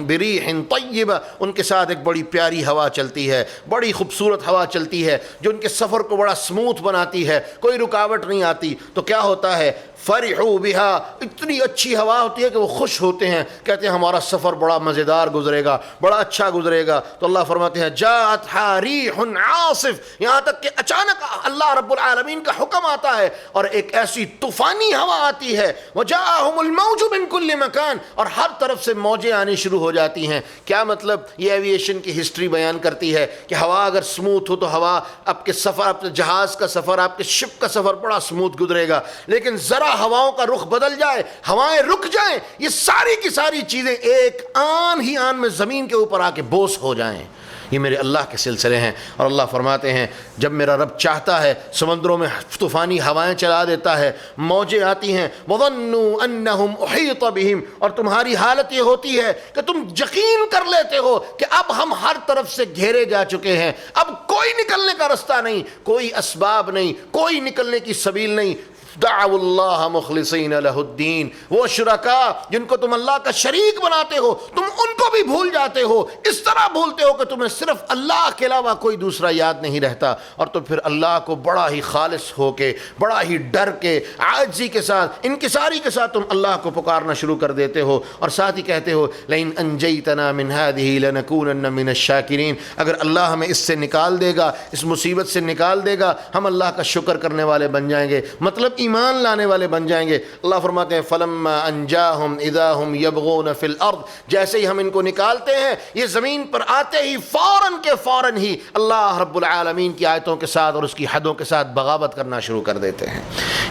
بِرِيحٍ طَيِّبَةٍ، ان کے ساتھ ایک بڑی پیاری ہوا چلتی ہے، بڑی خوبصورت ہوا چلتی ہے جو ان کے سفر کو بڑا سموتھ بناتی ہے، کوئی رکاوٹ نہیں آتی۔ تو کیا ہوتا ہے؟ فَرِحُوا بِهَا، اتنی اچھی ہوا ہوتی ہے کہ وہ خوش ہوتے ہیں، کہتے ہیں ہمارا سفر بڑا مزیدار گزرے گا، بڑا اچھا گزرے گا۔ تو اللہ فرماتے ہیں جَاءَتْهَا رِيحٌ عَاصِفٌ، یہاں تک کہ اچانک اللہ رب العالمین کا حکم آتا ہے اور ایک ایسی طوفانی ہوا آتی ہے، وَجَاءَهُمُ الموج من کل مکان، اور ہر طرف سے موجیں آنی شروع ہو جاتی ہیں۔ کیا مطلب؟ یہ ایویشن کی ہسٹری بیان کرتی ہے کہ ہوا اگر سموتھ ہو تو ہوا آپ کے سفر، آپ کے جہاز کا سفر، آپ کے شپ کا سفر بڑا سموتھ گزرے گا، لیکن ذرا ہواؤں کا رخ بدل جائے، ہوائیں رک جائیں، یہ ساری کی ساری چیزیں ایک آن ہی آن میں زمین کے اوپر آ کے بوس ہو جائیں۔ یہ میرے اللہ کے سلسلے ہیں۔ اور اللہ فرماتے ہیں جب میرا رب چاہتا ہے سمندروں میں طوفانی ہوائیں چلا دیتا ہے، موجیں آتی ہیں، وَظَنُّوا أَنَّهُمْ أُحِيطَ بِهِمْ، اور تمہاری حالت یہ ہوتی ہے کہ تم یقین کر لیتے ہو کہ اب ہم ہر طرف سے گھیرے جا چکے ہیں، اب کوئی نکلنے کا رستہ نہیں، کوئی اسباب نہیں، کوئی نکلنے کی سبیل نہیں۔ دعوا اللہ مخلصین لہ الدین، وہ شرکاء جن کو تم اللہ کا شریک بناتے ہو تم ان کو بھی بھول جاتے ہو، اس طرح بھولتے ہو کہ تمہیں صرف اللہ کے علاوہ کوئی دوسرا یاد نہیں رہتا، اور تو پھر اللہ کو بڑا ہی خالص ہو کے، بڑا ہی ڈر کے، عاجزی کے ساتھ، انکساری کے ساتھ تم اللہ کو پکارنا شروع کر دیتے ہو، اور ساتھ ہی کہتے ہو لئن انجیتنا من هذه لنکونن من الشاکرین، اگر اللہ ہمیں اس سے نکال دے گا، اس مصیبت سے نکال دے گا، ہم اللہ کا شکر کرنے والے بن جائیں گے، مطلب ایمان لانے والے بن جائیں گے۔ اللہ فرماتے ہیں فَلَمَّا أَنْجَاهُمْ إِذَا هُمْ يَبْغُونَ فِي الْأَرْضِ، جیسے ہی ہم ان کو نکالتے ہیں یہ زمین پر آتے ہی فوراً کے فوراً ہی اللہ رب العالمین کی آیتوں کے ساتھ اور اس کی حدوں کے ساتھ بغاوت کرنا شروع کر دیتے ہیں۔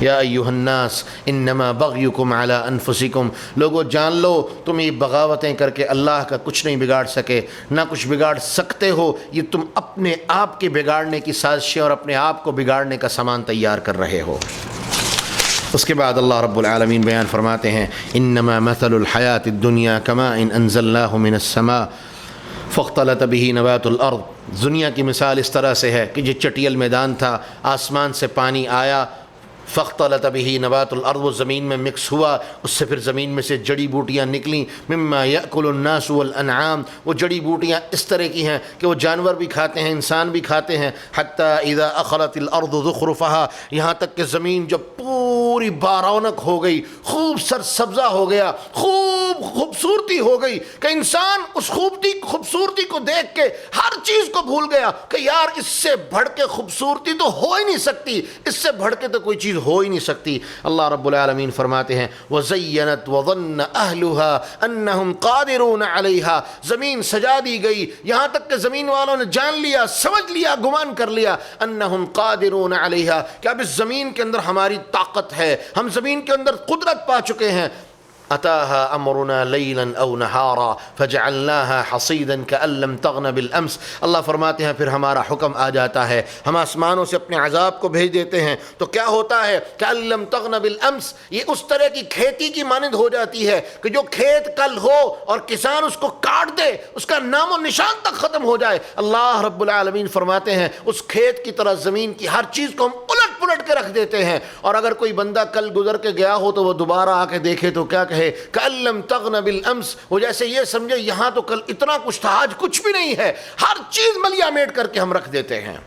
یا ایھا الناس انما بغیکم علی انفسکم، لوگو جان لو تم یہ بغاوتیں کر کے اللہ کا کچھ نہیں بگاڑ سکے، نہ کچھ بگاڑ سکتے ہو، یہ تم اپنے آپ کے بگاڑنے کی سازشیں اور اپنے آپ کو بگاڑنے کا سامان تیار کر رہے ہو۔ اس کے بعد اللہ رب العالمین بیان فرماتے ہیں انما مثل الحیات الدنیا کماء انزلناہ من السماء فاختلط به نبات الارض، دنیا کی مثال اس طرح سے ہے کہ یہ چٹیل میدان تھا، آسمان سے پانی آیا، فاختلط به نبات الارض، وہ زمین میں مکس ہوا، اس سے پھر زمین میں سے جڑی بوٹیاں نکلیں، مما یأکل الناس والانعام، وہ جڑی بوٹیاں اس طرح کی ہیں کہ وہ جانور بھی کھاتے ہیں، انسان بھی کھاتے ہیں، حتی اذا اخلت الارض زخرفها، یہاں تک کہ زمین جب پوری بارونق ہو گئی، خوب سرسبزہ ہو گیا، خوب خوبصورتی ہو گئی کہ انسان اس خوبصورتی کو دیکھ کے ہر چیز کو بھول گیا کہ یار اس سے بڑھ کے خوبصورتی تو ہو ہی نہیں سکتی، اس سے بڑھ کے تو کوئی چیز ہو ہی نہیں سکتی۔ اللہ رب العالمین فرماتے ہیں وَزَيَّنَتْ وَظَنَّ أَهْلُهَا أَنَّهُمْ قَادِرُونَ عَلَيْهَا، زمین سجا دی گئی یہاں تک کہ زمین والوں نے جان لیا، سمجھ لیا، گمان کر لیا أَنَّهُمْ قَادِرُونَ عَلَيْهَا کہ اب اس زمین کے اندر ہماری طاقت ہے، ہم زمین کے اندر قدرت پا چکے ہیں۔ أتاها أمرنا ليلا أو نهارا فجعلناها حصيدا كأن لم تغن بالأمس۔ اللہ فرماتے ہیں پھر ہمارا حکم آ جاتا ہے، ہم آسمانوں سے اپنے عذاب کو بھیج دیتے ہیں تو کیا ہوتا ہے كأن لم تغن بالأمس، یہ اس طرح کی کھیتی کی مانند ہو جاتی ہے کہ جو کھیت کل ہو اور کسان اس کو کاٹ دے، اس کا نام و نشان تک ختم ہو جائے۔ اللہ رب العالمین فرماتے ہیں اس کھیت کی طرح زمین کی ہر چیز کو ہم الٹ پلٹ کے رکھ دیتے ہیں، اور اگر کوئی بندہ کل گزر کے گیا ہو تو وہ دوبارہ آ کے دیکھے تو کیا کہے کأن لم تغن بالامس، وہ جیسے یہ سمجھے یہاں تو کل اتنا کچھ تھا آج کچھ بھی نہیں ہے، ہر چیز ملیا میٹ کر کے ہم رکھ دیتے ہیں۔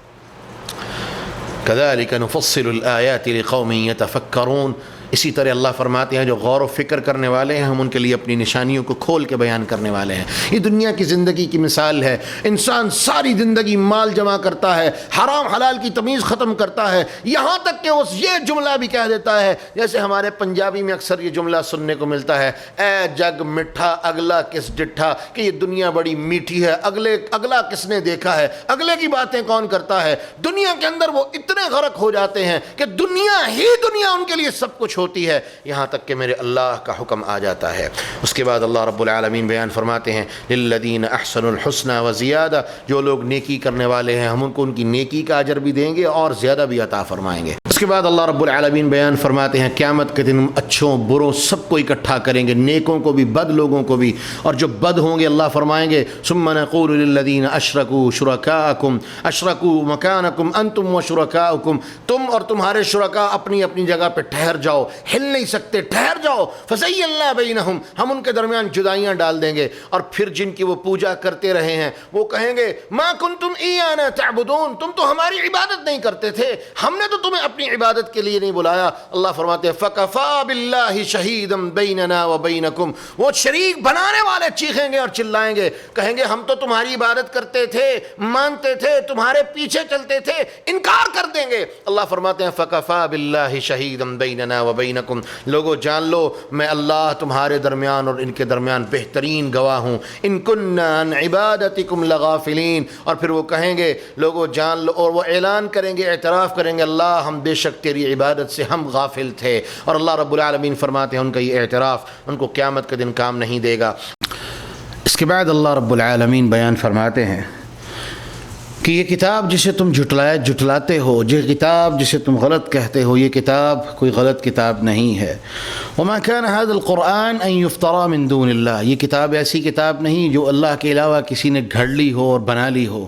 كذلك نفصل الآيات لقوم يتفكرون، اسی طرح اللہ فرماتے ہیں جو غور و فکر کرنے والے ہیں ہم ان کے لیے اپنی نشانیوں کو کھول کے بیان کرنے والے ہیں۔ یہ دنیا کی زندگی کی مثال ہے، انسان ساری زندگی مال جمع کرتا ہے، حرام حلال کی تمیز ختم کرتا ہے، یہاں تک کہ وہ یہ جملہ بھی کہہ دیتا ہے، جیسے ہمارے پنجابی میں اکثر یہ جملہ سننے کو ملتا ہے، اے جگ مٹھا اگلا کس ڈٹھا، کہ یہ دنیا بڑی میٹھی ہے، اگلا کس نے دیکھا ہے، اگلے کی باتیں کون کرتا ہے۔ دنیا کے اندر وہ اتنے غرق ہو جاتے ہیں کہ دنیا ان کے لیے سب کچھ ہوتی ہے، یہاں تک کہ میرے اللہ کا حکم آ جاتا ہے۔ اس کے بعد اللہ رب العالمین بیان فرماتے ہیں للذین احسنوا الحسنى وزیادہ، جو لوگ نیکی کرنے والے ہیں ہم ان کو ان کی نیکی کا اجر بھی دیں گے اور زیادہ بھی عطا فرمائیں گے۔ اس کے بعد اللہ رب العالمین بیان فرماتے ہیں قیامت کے دن اچھوں بروں سب کو اکٹھا کریں گے، نیکوں کو بھی بد لوگوں کو بھی، اور جو بد ہوں گے اللہ فرمائیں گے ثم نقول للذین اشرکوا شرکاءکم اشرکوا مکانکم انتم وشرکاؤکم، تم اور تمہارے شرکاء اپنی اپنی جگہ پہ ٹھہر جاؤ، ہل نہیں سکتے، ٹھہر جاؤ، فزینا بینہم، ہم ان کے درمیان جدائیاں ڈال دیں گے، اور پھر جن کی وہ پوجا کرتے رہے ہیں وہ کہیں گے ما کنتم ایانا تعبدون، تم تو ہماری عبادت نہیں کرتے تھے، ہم نے تو تمہیں اپنی عبادت کے لیے نہیں بلایا۔ اللہ فرماتے ہیں فکفا باللہ شہیدا بیننا وبینکم، وہ شریک بنانے والے چیخیں گے اور چلائیں گے، کہیں گے ہم تو تمہاری عبادت کرتے تھے، مانتے تھے، تمہارے پیچھے چلتے تھے، انکار کر دیں گے۔ اللہ فرماتے ہیں فکفا باللہ شہیدا بیننا وبینکم، لوگو جان لو میں اللہ تمہارے درمیان اور ان کے درمیان بہترین گواہ ہوں، ان کننا عن عبادتکم لغافلین، اور پھر وہ کہیں گے لوگو جان لو، اور وہ اعلان کریں گے، اعتراف کریں گے اللہ ہم بے شک تیری عبادت سے ہم غافل تھے، اور اللہ رب العالمین فرماتے ہیں ان کا یہ اعتراف ان کو قیامت کے دن کام نہیں دے گا۔ اس کے بعد اللہ رب العالمین بیان فرماتے ہیں کہ یہ کتاب جسے تم جھٹلاتے ہو، یہ کتاب جسے تم غلط کہتے ہو، یہ کتاب کوئی غلط کتاب نہیں ہے۔ وما كان هذا القرآن ان يفترى من دون اللہ، یہ کتاب ایسی کتاب نہیں جو اللہ کے علاوہ کسی نے گھڑ لی ہو اور بنا لی ہو،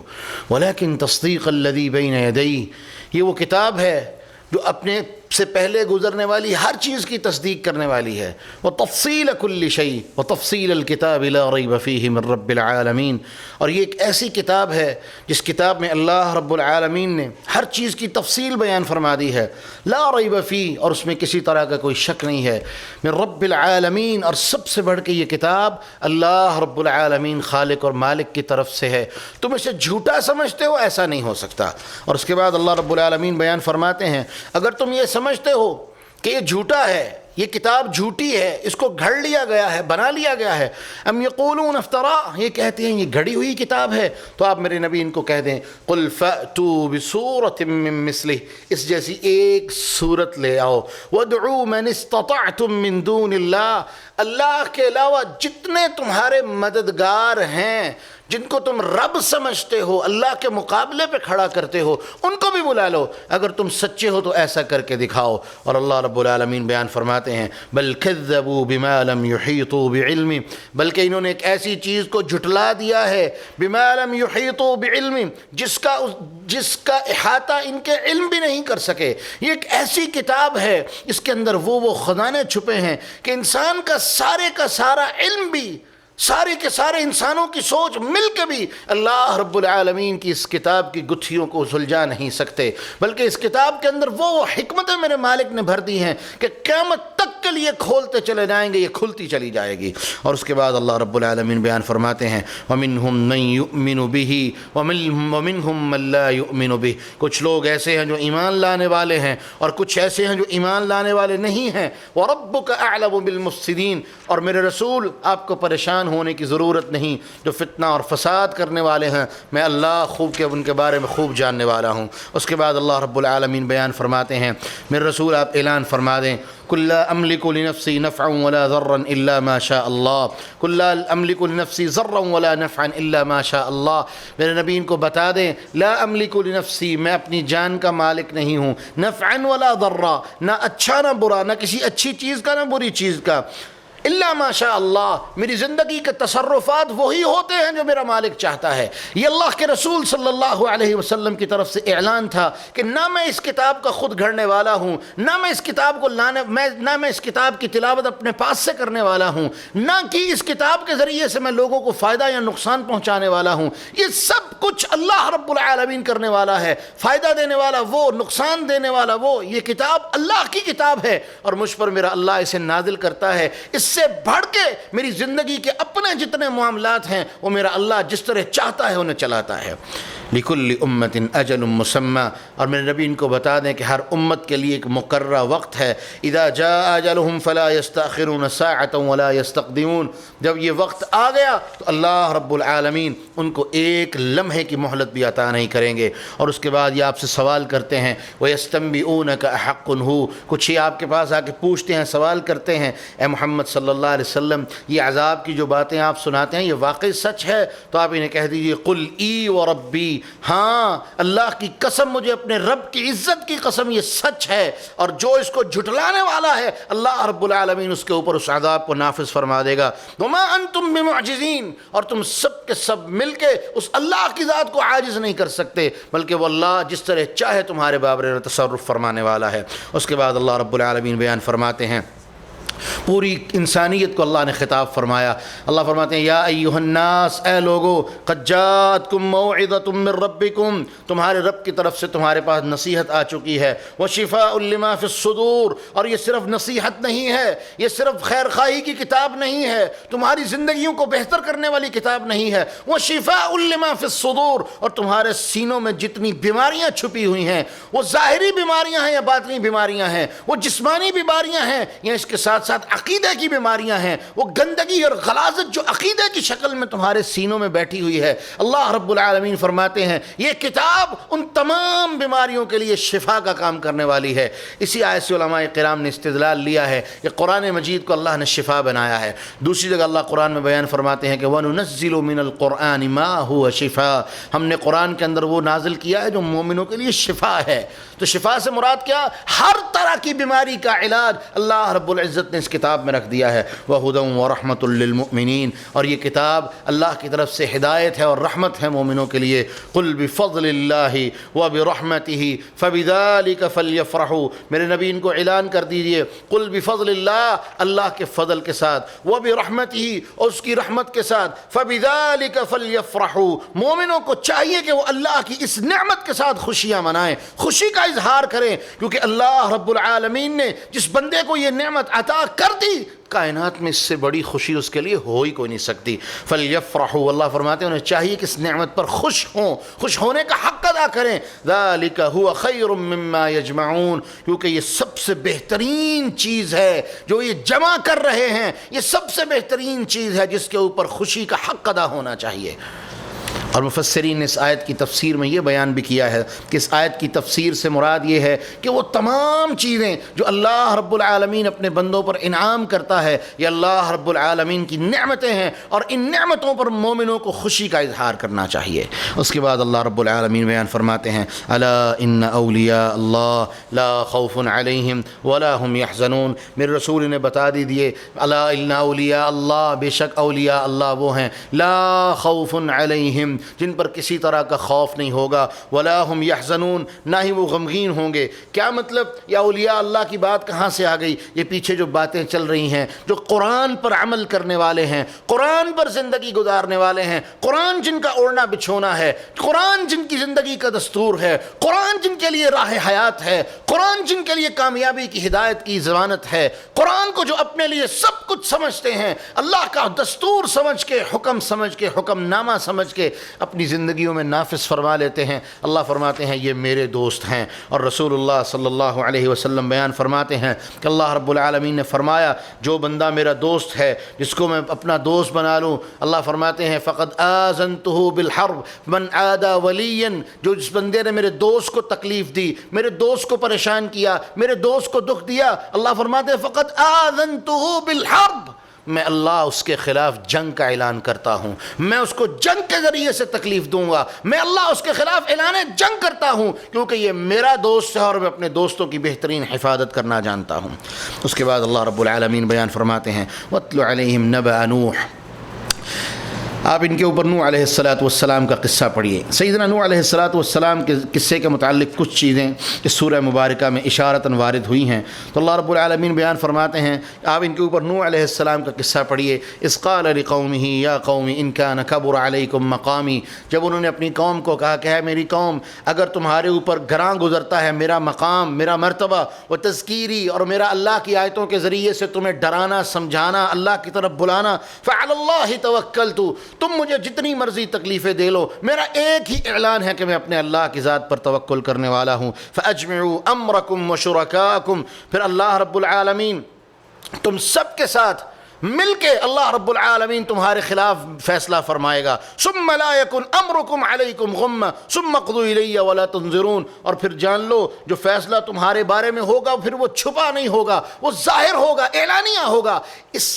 ولكن تصدیق الذی بین یدیہ، یہ وہ کتاب ہے جو اپنے سے پہلے گزرنے والی ہر چیز کی تصدیق کرنے والی ہے، وتفصیل کل شیء وتفصیل الکتاب لا ریب فیہ من رب العالمین، اور یہ ایک ایسی کتاب ہے جس کتاب میں اللہ رب العالمین نے ہر چیز کی تفصیل بیان فرما دی ہے، لا ریب فیہ، اور اس میں کسی طرح کا کوئی شک نہیں ہے، من رب العالمین، اور سب سے بڑھ کے یہ کتاب اللہ رب العالمین خالق اور مالک کی طرف سے ہے، تم اسے جھوٹا سمجھتے ہو ایسا نہیں ہو سکتا۔ اور اس کے بعد اللہ رب العالمین بیان فرماتے ہیں اگر تم یہ سمجھتے ہو کہ یہ جھوٹا ہے، یہ کتاب جھوٹی ہے، اس کو گھڑ لیا گیا ہے، بنا لیا گیا ہے، ام یقولون افترا، یہ کہتے ہیں یہ گھڑی ہوئی کتاب ہے، تو آپ میرے نبی ان کو کہہ دیں قل فأتوا بسورۃ من مثلہ، اس جیسی ایک سورت لے آؤ، وادعوا من استطعتم من دون اللہ، اللہ کے علاوہ جتنے تمہارے مددگار ہیں جن کو تم رب سمجھتے ہو، اللہ کے مقابلے پہ کھڑا کرتے ہو، ان کو بھی بلا لو، اگر تم سچے ہو تو ایسا کر کے دکھاؤ۔ اور اللہ رب العالمین بیان فرماتے ہیں بل کذبوا بما لم يحيطوا بعلم، بلکہ انہوں نے ایک ایسی چیز کو جھٹلا دیا ہے، بما لم يحيطوا بعلم، جس کا احاطہ ان کے علم بھی نہیں کر سکے۔ یہ ایک ایسی کتاب ہے اس کے اندر وہ خزانے چھپے ہیں کہ انسان کا سارا علم بھی، سارے کے سارے انسانوں کی سوچ مل کے بھی اللہ رب العالمین کی اس کتاب کی گتھیوں کو سلجھا نہیں سکتے، بلکہ اس کتاب کے اندر وہ حکمتیں میرے مالک نے بھر دی ہیں کہ قیامت تک کے لیے کھولتے چلے جائیں گے، یہ کھلتی چلی جائے گی۔ اور اس کے بعد اللہ رب العالمین بیان فرماتے ہیں وَمِنْهُمْ مَنْ يُؤْمِنُ بِهِ وَمِنْهُمْ مَنْ لَا يُؤْمِنُ بِهِ، کچھ لوگ ایسے ہیں جو ایمان لانے والے ہیں اور کچھ ایسے ہیں جو ایمان لانے والے نہیں ہیں۔ وَرَبُّكَ أَعْلَمُ بِالْمُفْسِدِينَ، اور میرے رسول آپ کو پریشان ہونے کی ضرورت نہیں، جو فتنہ اور فساد کرنے والے ہیں میں اللہ خوب کے ان کے بارے میں خوب جاننے والا ہوں۔ اس کے بعد اللہ رب العالمین بیان فرماتے ہیں میرے رسول آپ اعلان فرما دیں قُل لَا أَمْلِكُ لِنَفْسِي نَفْعًا وَلَا ضَرًّا إِلَّا مَا شَاءَ اللَّهُ قُل لَا أَمْلِكُ لِنَفْسِي ضَرًّا وَلَا نَفْعًا إِلَّا مَا شَاءَ اللَّهُ، میرے نبی ان کو بتا دیں لا املک لنفسی، میں اپنی جان کا مالک نہیں ہوں، نفعا ولا ضرا، نہ اچھا نہ برا، نہ کسی اچھی چیز کا نہ بری چیز کا، الا ما شاء اللہ، میری زندگی کے تصرفات وہی ہوتے ہیں جو میرا مالک چاہتا ہے۔ یہ اللہ کے رسول صلی اللہ علیہ وسلم کی طرف سے اعلان تھا کہ نہ میں اس کتاب کا خود گھڑنے والا ہوں، نہ میں اس کتاب کو نہ میں اس کتاب کی تلاوت اپنے پاس سے کرنے والا ہوں، نہ کہ اس کتاب کے ذریعے سے میں لوگوں کو فائدہ یا نقصان پہنچانے والا ہوں۔ یہ سب کچھ اللہ رب العالمین کرنے والا ہے، فائدہ دینے والا وہ، نقصان دینے والا وہ۔ یہ کتاب اللہ کی کتاب ہے اور مجھ پر میرا اللہ اسے نازل کرتا ہے، اس سے بڑھ کے میری زندگی کے اپنے جتنے معاملات ہیں وہ میرا اللہ جس طرح چاہتا ہے انہیں چلاتا ہے۔ لِكُلِّ أُمَّةٍ أَجَلٌ مُّسَمًّى، اور میرے نبی ان کو بتا دیں کہ ہر امت کے لیے ایک مقررہ وقت ہے۔ اِذَا جَاءَ أَجَلُهُمْ فَلَا يَسْتَأْخِرُونَ سَاعَةً وَلَا يَسْتَقْدِمُونَ، جب یہ وقت آ گیا تو اللہ رب العالمین ان کو ایک لمحے کی مہلت بھی عطا نہیں کریں گے۔ اور اس کے بعد یہ آپ سے سوال کرتے ہیں وَيَسْتَنبِئُونَكَ أَحَقٌّ هُوَ، کچھ ہی آپ کے پاس آ کے پوچھتے ہیں، سوال کرتے ہیں اے محمد صلی اللہ علیہ وسلم یہ عذاب کی جو باتیں آپ سناتے ہیں یہ واقعی سچ ہے؟ تو آپ انہیں کہہ دیجئے قُلْ ای وَرَبِّي، ہاں اللہ کی قسم، مجھے اپنے رب کی عزت کی قسم یہ سچ ہے، اور جو اس کو جھٹلانے والا ہے اللہ رب العالمین اس کے اوپر اس عذاب کو نافذ فرما دے گا۔ وَمَا أَنْتُمْ بِمُعْجِزِينَ، اور تم سب کے سب مل کے اس اللہ کی ذات کو عاجز نہیں کر سکتے، بلکہ وہ اللہ جس طرح چاہے تمہارے بارے میں تصرف فرمانے والا ہے۔ اس کے بعد اللہ رب العالمین بیان فرماتے ہیں پوری انسانیت کو اللہ نے خطاب فرمایا۔ اللہ فرماتے ہیں یا ایھا الناس، اے لوگو، قد جاءتکم موعظۃ من ربکم، تمہارے رب کی طرف سے تمہارے پاس نصیحت آ چکی ہے، وشفاء لما فی الصدور، اور یہ صرف نصیحت نہیں ہے، یہ صرف خیر خواہی کی کتاب نہیں ہے، تمہاری زندگیوں کو بہتر کرنے والی کتاب نہیں ہے، وشفاء لما فی الصدور، اور تمہارے سینوں میں جتنی بیماریاں چھپی ہوئی ہیں، وہ ظاہری بیماریاں ہیں یا باطنی بیماریاں ہیں، وہ جسمانی بیماریاں ہیں یا اس کے ساتھ عقیدے کی بیماریاں ہیں، وہ گندگی اور غلاظت جو عقیدے کی شکل میں تمہارے سینوں میں بیٹھی ہوئی ہے، اللہ رب العالمین فرماتے ہیں یہ کتاب ان تمام بیماریوں کے لیے شفا کا کام کرنے والی ہے۔ اسی آیت سے علماء کرام نے استدلال لیا ہے کہ قرآن مجید کو اللہ نے شفا بنایا ہے۔ دوسری جگہ اللہ قرآن میں بیان فرماتے ہیں کہ وَنُنَزِّلُ مِنَ الْقُرْآنِ مَا هُوَ شِفَاءٌ، ہم نے قرآن کے اندر وہ نازل کیا ہے جو مومنوں کے لیے شفا ہے۔ تو شفا سے مراد کیا؟ ہر طرح کی بیماری کا علاج اللہ رب العزت نے اس کتاب میں رکھ دیا ہے۔ وَهُدًى وَرَحْمَةٌ لِّلْمُؤْمِنِينَ، اور یہ کتاب اللہ کی طرف سے ہدایت ہے اور رحمت ہے مومنوں کے لیے۔ قُلْ بِفَضْلِ اللَّهِ وَبِرَحْمَتِهِ فَبِذَلِكَ فَلْيَفْرَحُوا، میرے نبی ان کو اعلان کر دیجئے قُلْ بِفَضْلِ اللَّهِ، اللہ کے فضل کے ساتھ، وَبِرَحْمَتِهِ، اور اس کی رحمت کے ساتھ، فَبِذَلِكَ فَلْيَفْرَحُوا، مومنوں کو چاہیے کہ وہ اللہ کی اس نعمت کے ساتھ خوشیاں منائیں، خوشی کا اظہار کریں، کیونکہ اللہ رب العالمین نے جس بندے کو یہ نعمت عطا کر دی کائنات میں اس سے بڑی خوشی اس کے لیے ہو ہی کوئی نہیں سکتی۔ فَلْيَفْرَحُوا، اللہ فرماتے ہیں انہیں چاہیے کہ اس نعمت پر خوش ہوں، خوش ہونے کا حق ادا کریں۔ ذَلِكَ هُوَ خَيْرٌ مِّمَّا يَجْمَعُونَ، کیونکہ یہ سب سے بہترین چیز ہے جو یہ جمع کر رہے ہیں، یہ سب سے بہترین چیز ہے جس کے اوپر خوشی کا حق ادا ہونا چاہیے۔ اور مفسرین نے اس آیت کی تفسیر میں یہ بیان بھی کیا ہے کہ اس آیت کی تفسیر سے مراد یہ ہے کہ وہ تمام چیزیں جو اللہ رب العالمین اپنے بندوں پر انعام کرتا ہے یہ اللہ رب العالمین کی نعمتیں ہیں، اور ان نعمتوں پر مومنوں کو خوشی کا اظہار کرنا چاہیے۔ اس کے بعد اللہ رب العالمین بیان فرماتے ہیں الا ان اولیاء اللہ لا خوف علیہم ولا هم يحزنون، میرے رسول نے بتا دیجئے الا ان اولیاء اللہ، بے شک اولیاء اللہ وہ ہیں لا خوف علیہم، جن پر کسی طرح کا خوف نہیں ہوگا، ولا هم يحزنون، نہ ہی وہ غمگین ہوں گے۔ کیا مطلب؟ یا اولیاء اللہ کی بات کہاں سے آ گئی؟ یہ پیچھے جو باتیں چل رہی ہیں، جو قرآن پر عمل کرنے والے ہیں، قرآن پر زندگی گزارنے والے ہیں، قرآن جن کا اوڑھنا بچھونا ہے، قرآن جن کی زندگی کا دستور ہے، قرآن جن کے لیے راہ حیات ہے، قرآن جن کے لیے کامیابی کی ہدایت کی ضمانت ہے، قرآن کو جو اپنے لیے سب کچھ سمجھتے ہیں، اللہ کا دستور سمجھ کے، حکم نامہ سمجھ کے اپنی زندگیوں میں نافذ فرما لیتے ہیں، اللہ فرماتے ہیں یہ میرے دوست ہیں۔ اور رسول اللہ صلی اللہ علیہ وسلم بیان فرماتے ہیں کہ اللہ رب العالمین نے فرمایا جو بندہ میرا دوست ہے، جس کو میں اپنا دوست بنا لوں، اللہ فرماتے ہیں فقد آذنتہ بالحرب من عادى ولیا، جو جس بندے نے میرے دوست کو تکلیف دی، میرے دوست کو پریشان کیا، میرے دوست کو دکھ دیا، اللہ فرماتے ہیں فقد آذنتہ بالحرب، میں اللہ اس کے خلاف جنگ کا اعلان کرتا ہوں، میں اس کو جنگ کے ذریعے سے تکلیف دوں گا، میں اللہ اس کے خلاف اعلان جنگ کرتا ہوں، کیونکہ یہ میرا دوست ہے اور میں اپنے دوستوں کی بہترین حفاظت کرنا جانتا ہوں۔ اس کے بعد اللہ رب العالمین بیان فرماتے ہیں وَاتْلُ عَلَيْهِمْ نَبَأَ نُوحٍ، آپ ان کے اوپر نوح علیہ السلام کا قصہ پڑھیے۔ سیدنا نوح علیہ السلام کے قصے کے متعلق کچھ چیزیں اس سورہ مبارکہ میں اشارتاً وارد ہوئی ہیں، تو اللہ رب العالمین بیان فرماتے ہیں آپ ان کے اوپر نوح علیہ السلام کا قصہ پڑھیے۔ اذ قال لقومہ یا قوم ان کان کبر علیکم مقامی، جب انہوں نے اپنی قوم کو کہا کہ ہے میری قوم، اگر تمہارے اوپر گراں گزرتا ہے میرا مقام، میرا مرتبہ، و تذکیری، اور میرا اللہ کی آیتوں کے ذریعے سے تمہیں ڈرانا، سمجھانا، اللہ کی طرف بلانا، فعلی اللہ توکلت، تم مجھے جتنی مرضی تکلیفیں دے لو، میرا ایک ہی اعلان ہے کہ میں اپنے اللہ کی ذات پر توکل کرنے والا ہوں۔ فَأَجْمِعُوا أَمْرَكُمْ وَشُرَكَاءَكُمْ، پھر اللہ رب العالمین تم سب کے ساتھ مل کے اللہ رب العالمین تمہارے خلاف فیصلہ فرمائے گا۔ ثُمَّ لَا يَكُنْ أَمْرُكُمْ عَلَيْكُمْ غُمَّةً ثُمَّ اقْضُوا إِلَيَّ وَلَا تُنظِرُونَ، اور پھر جان لو جو فیصلہ تمہارے بارے میں ہوگا پھر وہ چھپا نہیں ہوگا، وہ ظاہر ہوگا، اعلانیہ ہوگا۔ اس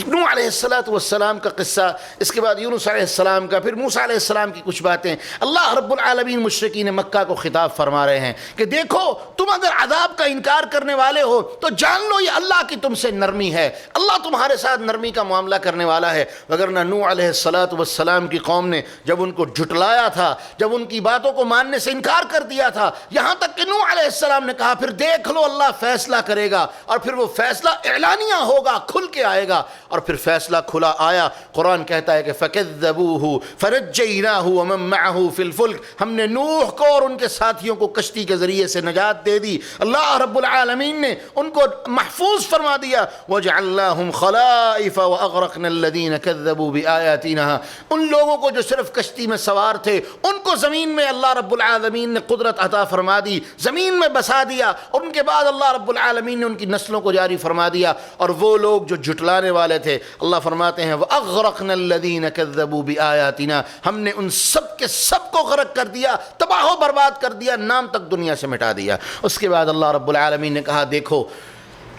نوح علیہ السلام کا قصہ، اس کے بعد یونس علیہ السلام کا، پھر موسیٰ علیہ السلام کی کچھ باتیں، اللہ رب العالمین مشرکین مکہ کو خطاب فرما رہے ہیں کہ دیکھو تم اگر عذاب کا انکار کرنے والے ہو تو جان لو یہ اللہ کی تم سے نرمی ہے، اللہ تمہارے ساتھ نرمی کا معاملہ کرنے والا ہے۔ وگرنہ نوح علیہ السلام کی قوم نے جب ان کو جھٹلایا تھا، جب ان کی باتوں کو ماننے سے انکار کر دیا تھا، یہاں تک کہ نوح علیہ السلام نے کہا پھر دیکھ لو اللہ فیصلہ کرے گا، اور پھر وہ فیصلہ اعلانیہ ہوگا، کھل کے آئے گا، اور پھر فیصلہ کھلا آیا۔ قرآن کہتا ہے کہ فَكَذَّبُوهُ فَنَجَّيْنَاهُ وَمَن مَّعَهُ فِي الْفُلْكِ، ہم نے نوح کو اور ان کے ساتھیوں کو کشتی کے ذریعے سے نجات دے دی، اللہ رب العالمین نے ان کو محفوظ فرما دیا۔ وَجَعَلْنَاهُمْ خَلَائِفَ وَأَغْرَقْنَا الَّذِينَ كَذَّبُوا بِآيَاتِنَا، ان لوگوں کو جو صرف کشتی میں سوار تھے ان کو زمین میں اللہ رب العالمین نے قدرت عطا فرما دی، زمین میں بسا دیا، اور ان کے بعد اللہ رب العالمین نے ان کی نسلوں کو جاری فرما دیا۔ اور وہ لوگ جو جھٹلانے والے تھے، اللہ فرماتے ہیں وَأَغْرَقْنَا الَّذِينَ كَذَّبُوا بِآيَاتِنَا، ہم نے ان سب کے سب کو غرق کر دیا، تباہ و برباد کر دیا، نام تک دنیا سے مٹا دیا۔ اس کے بعد اللہ رب العالمین نے کہا دیکھو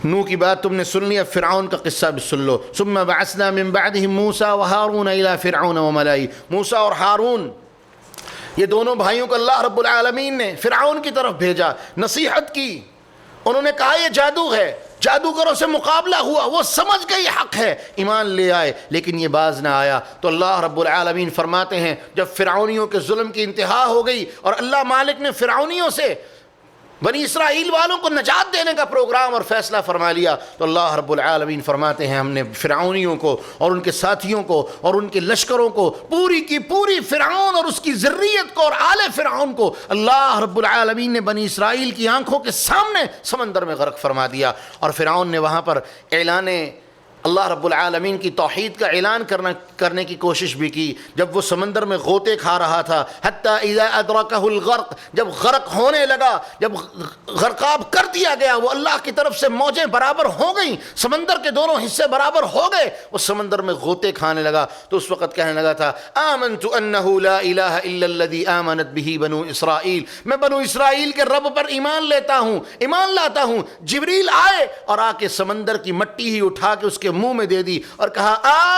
نوح کی بات تم نے سن لیا، فرعون کا قصہ بھی سن لو۔ ثُمَّ بَعَثْنَا مِن بَعْدِهِم مُوسَىٰ وَهَارُونَ إِلَىٰ فِرْعَوْنَ وَمَلَئِهِ، موسیٰ اور ہارون یہ دونوں بھائیوں کو اللہ رب العالمین نے فرعون کی طرف بھیجا، نصیحت کی، انہوں نے کہا یہ جادو ہے، جادوگروں سے مقابلہ ہوا، وہ سمجھ گئے یہ حق ہے، ایمان لے آئے، لیکن یہ باز نہ آیا۔ تو اللہ رب العالمین فرماتے ہیں جب فرعونیوں کے ظلم کی انتہا ہو گئی اور اللہ مالک نے فرعونیوں سے بنی اسرائیل والوں کو نجات دینے کا پروگرام اور فیصلہ فرما لیا، تو اللہ رب العالمین فرماتے ہیں ہم نے فرعونیوں کو اور ان کے ساتھیوں کو اور ان کے لشکروں کو، پوری کی پوری فرعون اور اس کی ذریت کو اور آل فرعون کو، اللہ رب العالمین نے بنی اسرائیل کی آنکھوں کے سامنے سمندر میں غرق فرما دیا۔ اور فرعون نے وہاں پر اعلان اللہ رب العالمین کی توحید کا اعلان کرنے کی کوشش بھی کی، جب وہ سمندر میں غوطے کھا رہا تھا، حتی اذا ادرکہ الغرق، جب غرق ہونے لگا، جب غرقاب کر دیا گیا، وہ اللہ کی طرف سے موجیں برابر ہو گئیں، سمندر کے دونوں حصے برابر ہو گئے، وہ سمندر میں غوطے کھانے لگا، تو اس وقت کہنے لگا تھا آمنت انہ لا الہ الا الذی آمنت بہ بنو اسرائیل، میں بنو اسرائیل کے رب پر ایمان لیتا ہوں، ایمان لاتا ہوں۔ جبریل آئے اور آ کے سمندر کی مٹی ہی اٹھا کے اس کے کے منہ میں دے دی اور کہا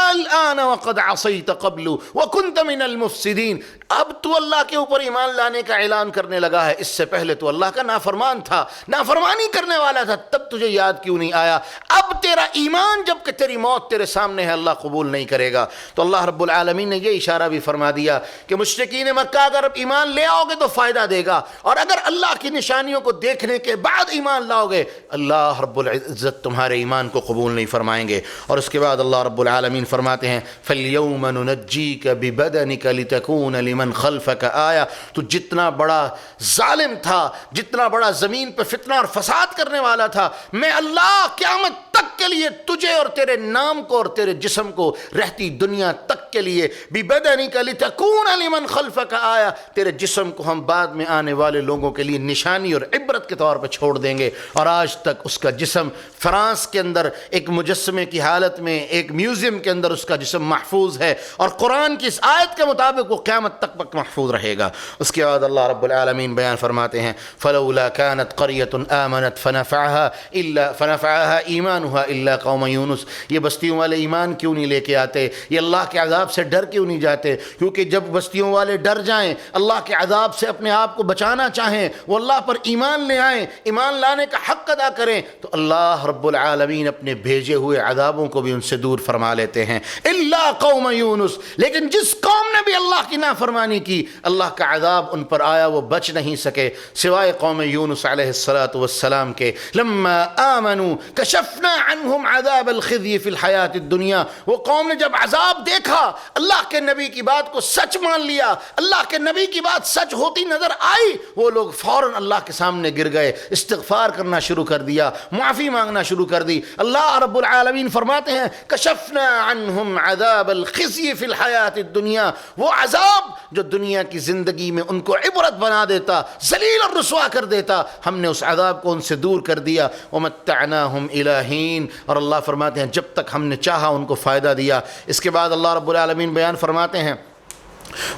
الآن وقد عصیت قبل وکنت من المفسدین، اب تو اللہ کے اوپر ایمان لانے کا اعلان کرنے لگا ہے، اس سے پہلے تو اللہ کا نافرمان تھا، نافرمانی کرنے والا تھا، تب تجھے یاد کیوں نہیں آیا؟ اب تیرا ایمان جب کہ تیری موت تیرے سامنے ہے اللہ قبول نہیں کرے گا۔ تو اللہ رب العالمین نے یہ اشارہ بھی فرما دیا کہ مشرکین مکہ اگر ایمان لے آؤ گے تو فائدہ دے گا، اور اگر اللہ کی نشانیوں کو دیکھنے کے بعد ایمان لاؤ گے اللہ رب العزت تمہارے ایمان کو قبول نہیں فرمائیں گے۔ اور اس کے بعد اللہ رب العالمین فرماتے ہیں فَالْيَوْمَ نُنَجِّيكَ بِبَدَنِكَ لِتَكُونَ لِمَنْ خَلْفَكَ آیَةً، تو جتنا بڑا ظالم تھا، جتنا بڑا زمین پہ فتنہ اور فساد کرنے والا تھا، میں اللہ قیامت تک کے لیے تجھے اور تیرے نام کو اور تیرے جسم کو رہتی دنیا تک کے لیے بِبَدَنِكَ لِتَكُونَ لِمَنْ خَلْفَكَ آیَةً، تیرے جسم کو ہم بعد میں آنے والے لوگوں کے لیے نشانی اور عبرت کے طور پہ چھوڑ دیں گے۔ اور آج تک اس کا جسم فرانس کے اندر ایک مجسمے کی حالت میں ایک میوزیم کے اندر اس کا جسم محفوظ ہے، اور قرآن کی اس آیت کے مطابق وہ قیامت تک محفوظ رہے گا۔ اس کے بعد اللہ رب العالمین بیان فرماتے ہیں فَلَوْلَا كَانَتْ قَرْيَةٌ آمَنَتْ فَنَفَعَهَا إِيمَانُهَا إِلَّا قَوْمَ يُونُس، یہ بستیوں والے ایمان کیوں نہیں لے کے آتے، یہ اللہ کے عذاب سے ڈر کیوں نہیں جاتے؟ کیونکہ جب بستیوں والے ڈر جائیں، اللہ کے عذاب سے اپنے آپ کو بچانا چاہیں، وہ اللہ پر ایمان لے آئیں، ایمان لانے کا حق ادا کریں، تو اللہ رب العالمین اپنے بھیجے ہوئے عذابوں کو بھی ان سے دور فرما لیتے ہیں۔ الا قوم یونس، لیکن جس قوم نے بھی اللہ کی نافرمانی کی اللہ کا عذاب ان پر آیا، وہ بچ نہیں سکے سوائے قوم یونس علیہ السلام کے۔ لما آمنوا کشفنا عنہم عذاب الخزي فی الحیات الدنیا، وہ قوم نے جب عذاب دیکھا، اللہ کے نبی کی بات کو سچ مان لیا، اللہ کے نبی کی بات سچ ہوتی نظر آئی، وہ لوگ فوراً اللہ کے سامنے گر گئے، استغفار کرنا شروع کر دیا، معافی مانگنا شروع کر دی۔ اللہ رب العالمین فرماتے ہیں کشفنا عنہم عذاب الخزي فی الحیات الدنیا، وہ عذاب جو دنیا کی زندگی میں ان کو عبرت بنا دیتا، ذلیل اور رسوا کر دیتا، ہم نے اس عذاب کو ان سے دور کر دیا۔ ومتعناہم الی حین، اور اللہ فرماتے ہیں جب تک ہم نے چاہا ان کو فائدہ دیا۔ اس کے بعد اللہ رب العالمین بیان فرماتے ہیں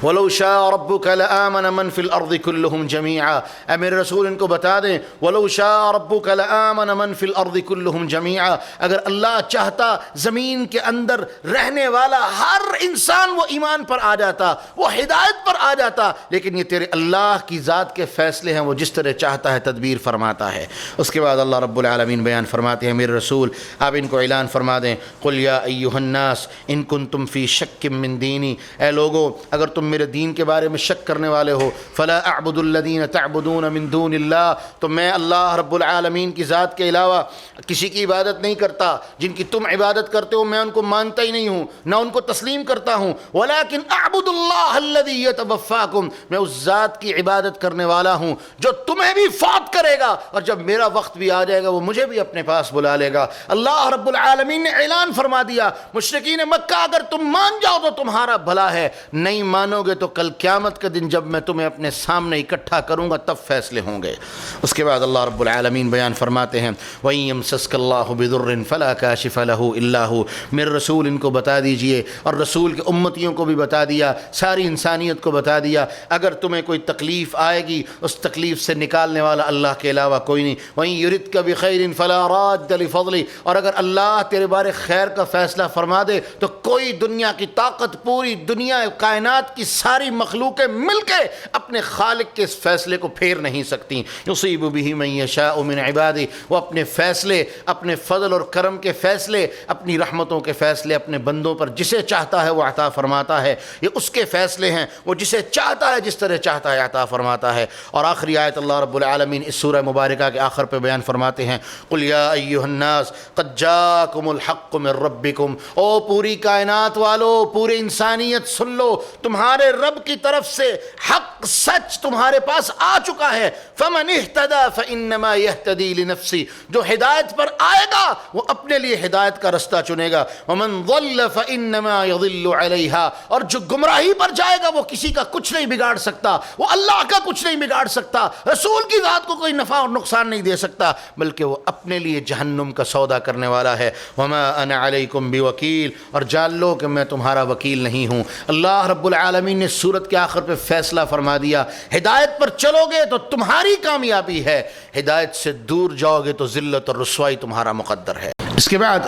وَلَوْ شَاءَ رَبُّكَ لَآمَنَ مَنْ فِي الْأَرْضِ كُلُّهُمْ جَمِيعًا، اے میرے رسول ان کو بتا دیں وَلَوْ شَاءَ رَبُّكَ لَآمَنَ مَنْ فِي الْأَرْضِ كُلُّهُمْ جَمِيعًا، اگر اللہ چاہتا زمین کے اندر رہنے والا ہر انسان وہ ایمان پر آ جاتا، وہ ہدایت پر آ جاتا، لیکن یہ تیرے اللہ کی ذات کے فیصلے ہیں، وہ جس طرح چاہتا ہے تدبیر فرماتا ہے۔ اس کے بعد اللہ رب العالمین بیان فرماتے ہیں میرے رسول آپ ان کو اعلان فرما دیں قُلْ يَا أَيُّهَا النَّاسِ إِن كُنتُمْ فِي شَكٍّ مِّن دِينِي، اے لوگو اگر تم میرے دین کے بارے میں شک کرنے والے ہو، فلا اعبد الذین تعبدون من دون اللہ، تو میں اللہ رب العالمین کی ذات کے علاوہ کسی کی عبادت نہیں کرتا، جن کی تم عبادت کرتے ہو میں ان کو مانتا ہی نہیں ہوں، نہ ان کو تسلیم کرتا ہوں، ولکن اعبد اللہ الذی یتوفاکم، میں اس ذات کی عبادت کرنے والا ہوں جو تمہیں بھی فوت کرے گا، اور جب میرا وقت بھی آ جائے گا وہ مجھے بھی اپنے پاس بلا لے گا۔ اللہ رب العالمین نے اعلان فرما دیا مشرکین مکہ اگر تم مان جاؤ تو تمہارا بھلا ہے، نہیں مانو گے تو کل قیامت کے دن جب میں تمہیں اپنے سامنے اکٹھا کروں گا تب فیصلے ہوں گے۔ اس کے بعد اللہ رب العالمین بیان فرماتے ہیں وَإِن يَمْسَسْكَ اللَّهُ بِضُرٍّ فَلَا كَاشِفَ لَهُ إِلَّا هُوَ، میرے رسول ان کو بتا دیجئے اور رسول کے امتیوں کو بھی بتا دیا، ساری انسانیت کو بتا دیا، اگر تمہیں کوئی تکلیف آئے گی اس تکلیف سے نکالنے والا اللہ کے علاوہ کوئی نہیں۔ وَإِن يُرِدْكَ بِخَيْرٍ فَلَا رَادَّ لِفَضْلِهِ، اور اگر اللہ تیرے بارے خیر کا فیصلہ فرما دے تو کوئی دنیا کی طاقت، پوری دنیا کائنات کی ساری مخلوقیں مل کے اپنے خالق کے اس فیصلے کو پھیر نہیں سکتی۔ یصیب بہ من یشاء من عبادہ، وہ اپنے فیصلے، اپنے فضل اور کرم کے فیصلے، اپنی رحمتوں کے فیصلے اپنے بندوں پر جسے چاہتا ہے وہ عطا فرماتا ہے، یہ اس کے فیصلے ہیں، وہ جسے چاہتا ہے جس طرح چاہتا ہے عطا فرماتا ہے۔ اور آخری آیت اللہ رب العالمین اس سورہ مبارکہ کے آخر پہ بیان فرماتے ہیں قل یا ایھا الناس قد جاءکم الحق من ربکم، او پوری کائنات والو، پوری انسانیت سن لو، تمہارے رب کی طرف سے حق سچ تمہارے پاس آ چکا ہے۔ فمن اہتدی فانما یہتدی لنفسی، جو ہدایت پر آئے گا وہ اپنے لیے ہدایت کا رستہ چنے گا، ومن ضل فانما یضل علیہا، اور جو گمراہی پر جائے گا وہ کسی کا کچھ نہیں بگاڑ سکتا، وہ اللہ کا کچھ نہیں بگاڑ سکتا، رسول کی ذات کو کوئی نفع اور نقصان نہیں دے سکتا، بلکہ وہ اپنے لیے جہنم کا سودا کرنے والا ہے۔ وما انا علیکم بوکیل، اور جان لو کہ میں تمہارا وکیل نہیں ہوں۔ اللہ رب العالمین نے سورت کے آخر پہ فیصلہ فرما دیا، ہدایت پر چلو گے تو تمہاری کامیابی ہے، ہدایت سے دور جاؤ گے تو ذلت اور رسوائی تمہارا مقدر ہے۔ اس کے بعد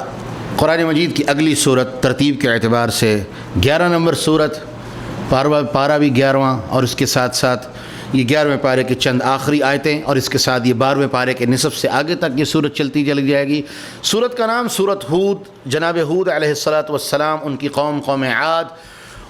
قرآن مجید کی اگلی صورت ترتیب کے اعتبار سے 11 نمبر صورت، پارہ بھی 11واں، اور اس کے ساتھ ساتھ یہ 11ویں پارے کے چند آخری آیتیں، اور اس کے ساتھ یہ 12ویں پارے کے نصف سے آگے تک یہ صورت چلتی چلی جائے گی۔ صورت کا نام صورت ہود، جناب ہود علیہ السلام ان کی قوم عاد،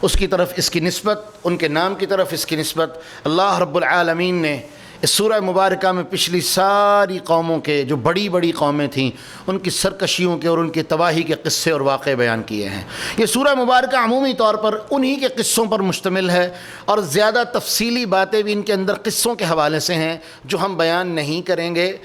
اس کی طرف اس کی نسبت، ان کے نام کی طرف اس کی نسبت اللہ رب العالمین نے اس سورہ مبارکہ میں پچھلی ساری قوموں کے جو بڑی بڑی قومیں تھیں ان کی سرکشیوں کے اور ان کی تباہی کے قصے اور واقعے بیان کیے ہیں۔ یہ سورہ مبارکہ عمومی طور پر انہی کے قصوں پر مشتمل ہے، اور زیادہ تفصیلی باتیں بھی ان کے اندر قصوں کے حوالے سے ہیں جو ہم بیان نہیں کریں گے۔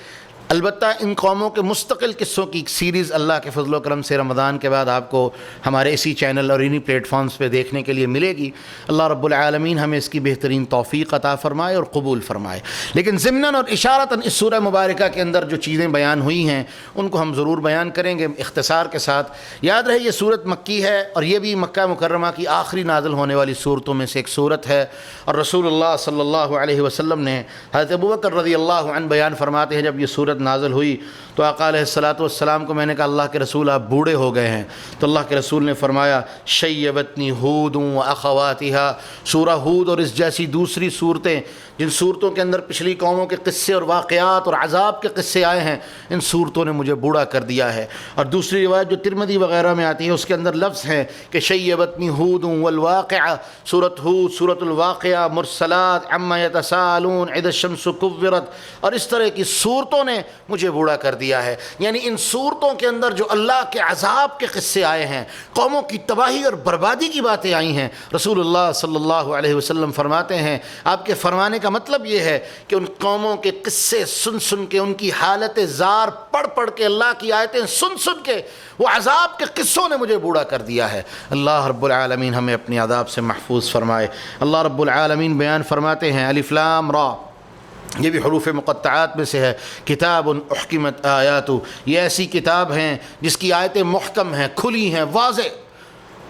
البتہ ان قوموں کے مستقل قصوں کی ایک سیریز اللہ کے فضل و کرم سے رمضان کے بعد آپ کو ہمارے اسی چینل اور انہی پلیٹ فارمز پہ دیکھنے کے لیے ملے گی۔ اللہ رب العالمین ہمیں اس کی بہترین توفیق عطا فرمائے اور قبول فرمائے۔ لیکن ضمناً اور اشارتاً اس سورہ مبارکہ کے اندر جو چیزیں بیان ہوئی ہیں ان کو ہم ضرور بیان کریں گے اختصار کے ساتھ۔ یاد رہے یہ سورت مکی ہے، اور یہ بھی مکہ مکرمہ کی آخری نازل ہونے والی سورتوں میں سے ایک سورت ہے، اور رسول اللہ صلی اللہ علیہ وسلم نے، حضرت ابوبکر رضی اللہ عنہ بیان فرماتے ہیں، جب یہ سورت نازل ہوئی تو آقا علیہ السلام کو میں نے کہا اللہ کے رسول آپ بوڑھے ہو گئے ہیں، تو اللہ کے رسول نے فرمایا شیبتنی ہود و اخواتہا، سورہ ہود اور اس جیسی دوسری صورتیں جن صورتوں کے اندر پچھلی قوموں کے قصے اور واقعات اور عذاب کے قصے آئے ہیں، ان صورتوں نے مجھے بوڑھا کر دیا ہے۔ اور دوسری روایت جو ترمذی وغیرہ میں آتی ہے اس کے اندر لفظ ہیں کہ شیبتنی ہود والواقعہ، سورۃ ہود، سورۃ الواقعہ، مرسلات، عما یتساءلون، اذا الشمس کورت، اور اس طرح کی صورتوں نے مجھے بوڑھا کر دیا ہے۔ یعنی ان صورتوں کے اندر جو اللہ کے عذاب کے قصے آئے ہیں، قوموں کی تباہی اور بربادی کی باتیں آئی ہیں، رسول اللہ صلی اللہ علیہ وسلم فرماتے ہیں، آپ کے فرمانے کا مطلب یہ ہے کہ ان قوموں کے قصے سن سن کے، ان کی حالت زار پڑھ پڑھ کے، اللہ کی آیتیں سن سن کے، وہ عذاب کے قصوں نے مجھے بوڑھا کر دیا ہے۔ اللہ رب العالمین ہمیں اپنی عذاب سے محفوظ فرمائے۔ اللہ رب العالمین بیان فرماتے ہیں الف لام را، یہ بھی حروف مقطعات میں سے ہے، کتاب احکمت آیات، یہ ایسی کتاب ہیں جس کی آیتیں محکم ہیں، کھلی ہیں، واضح،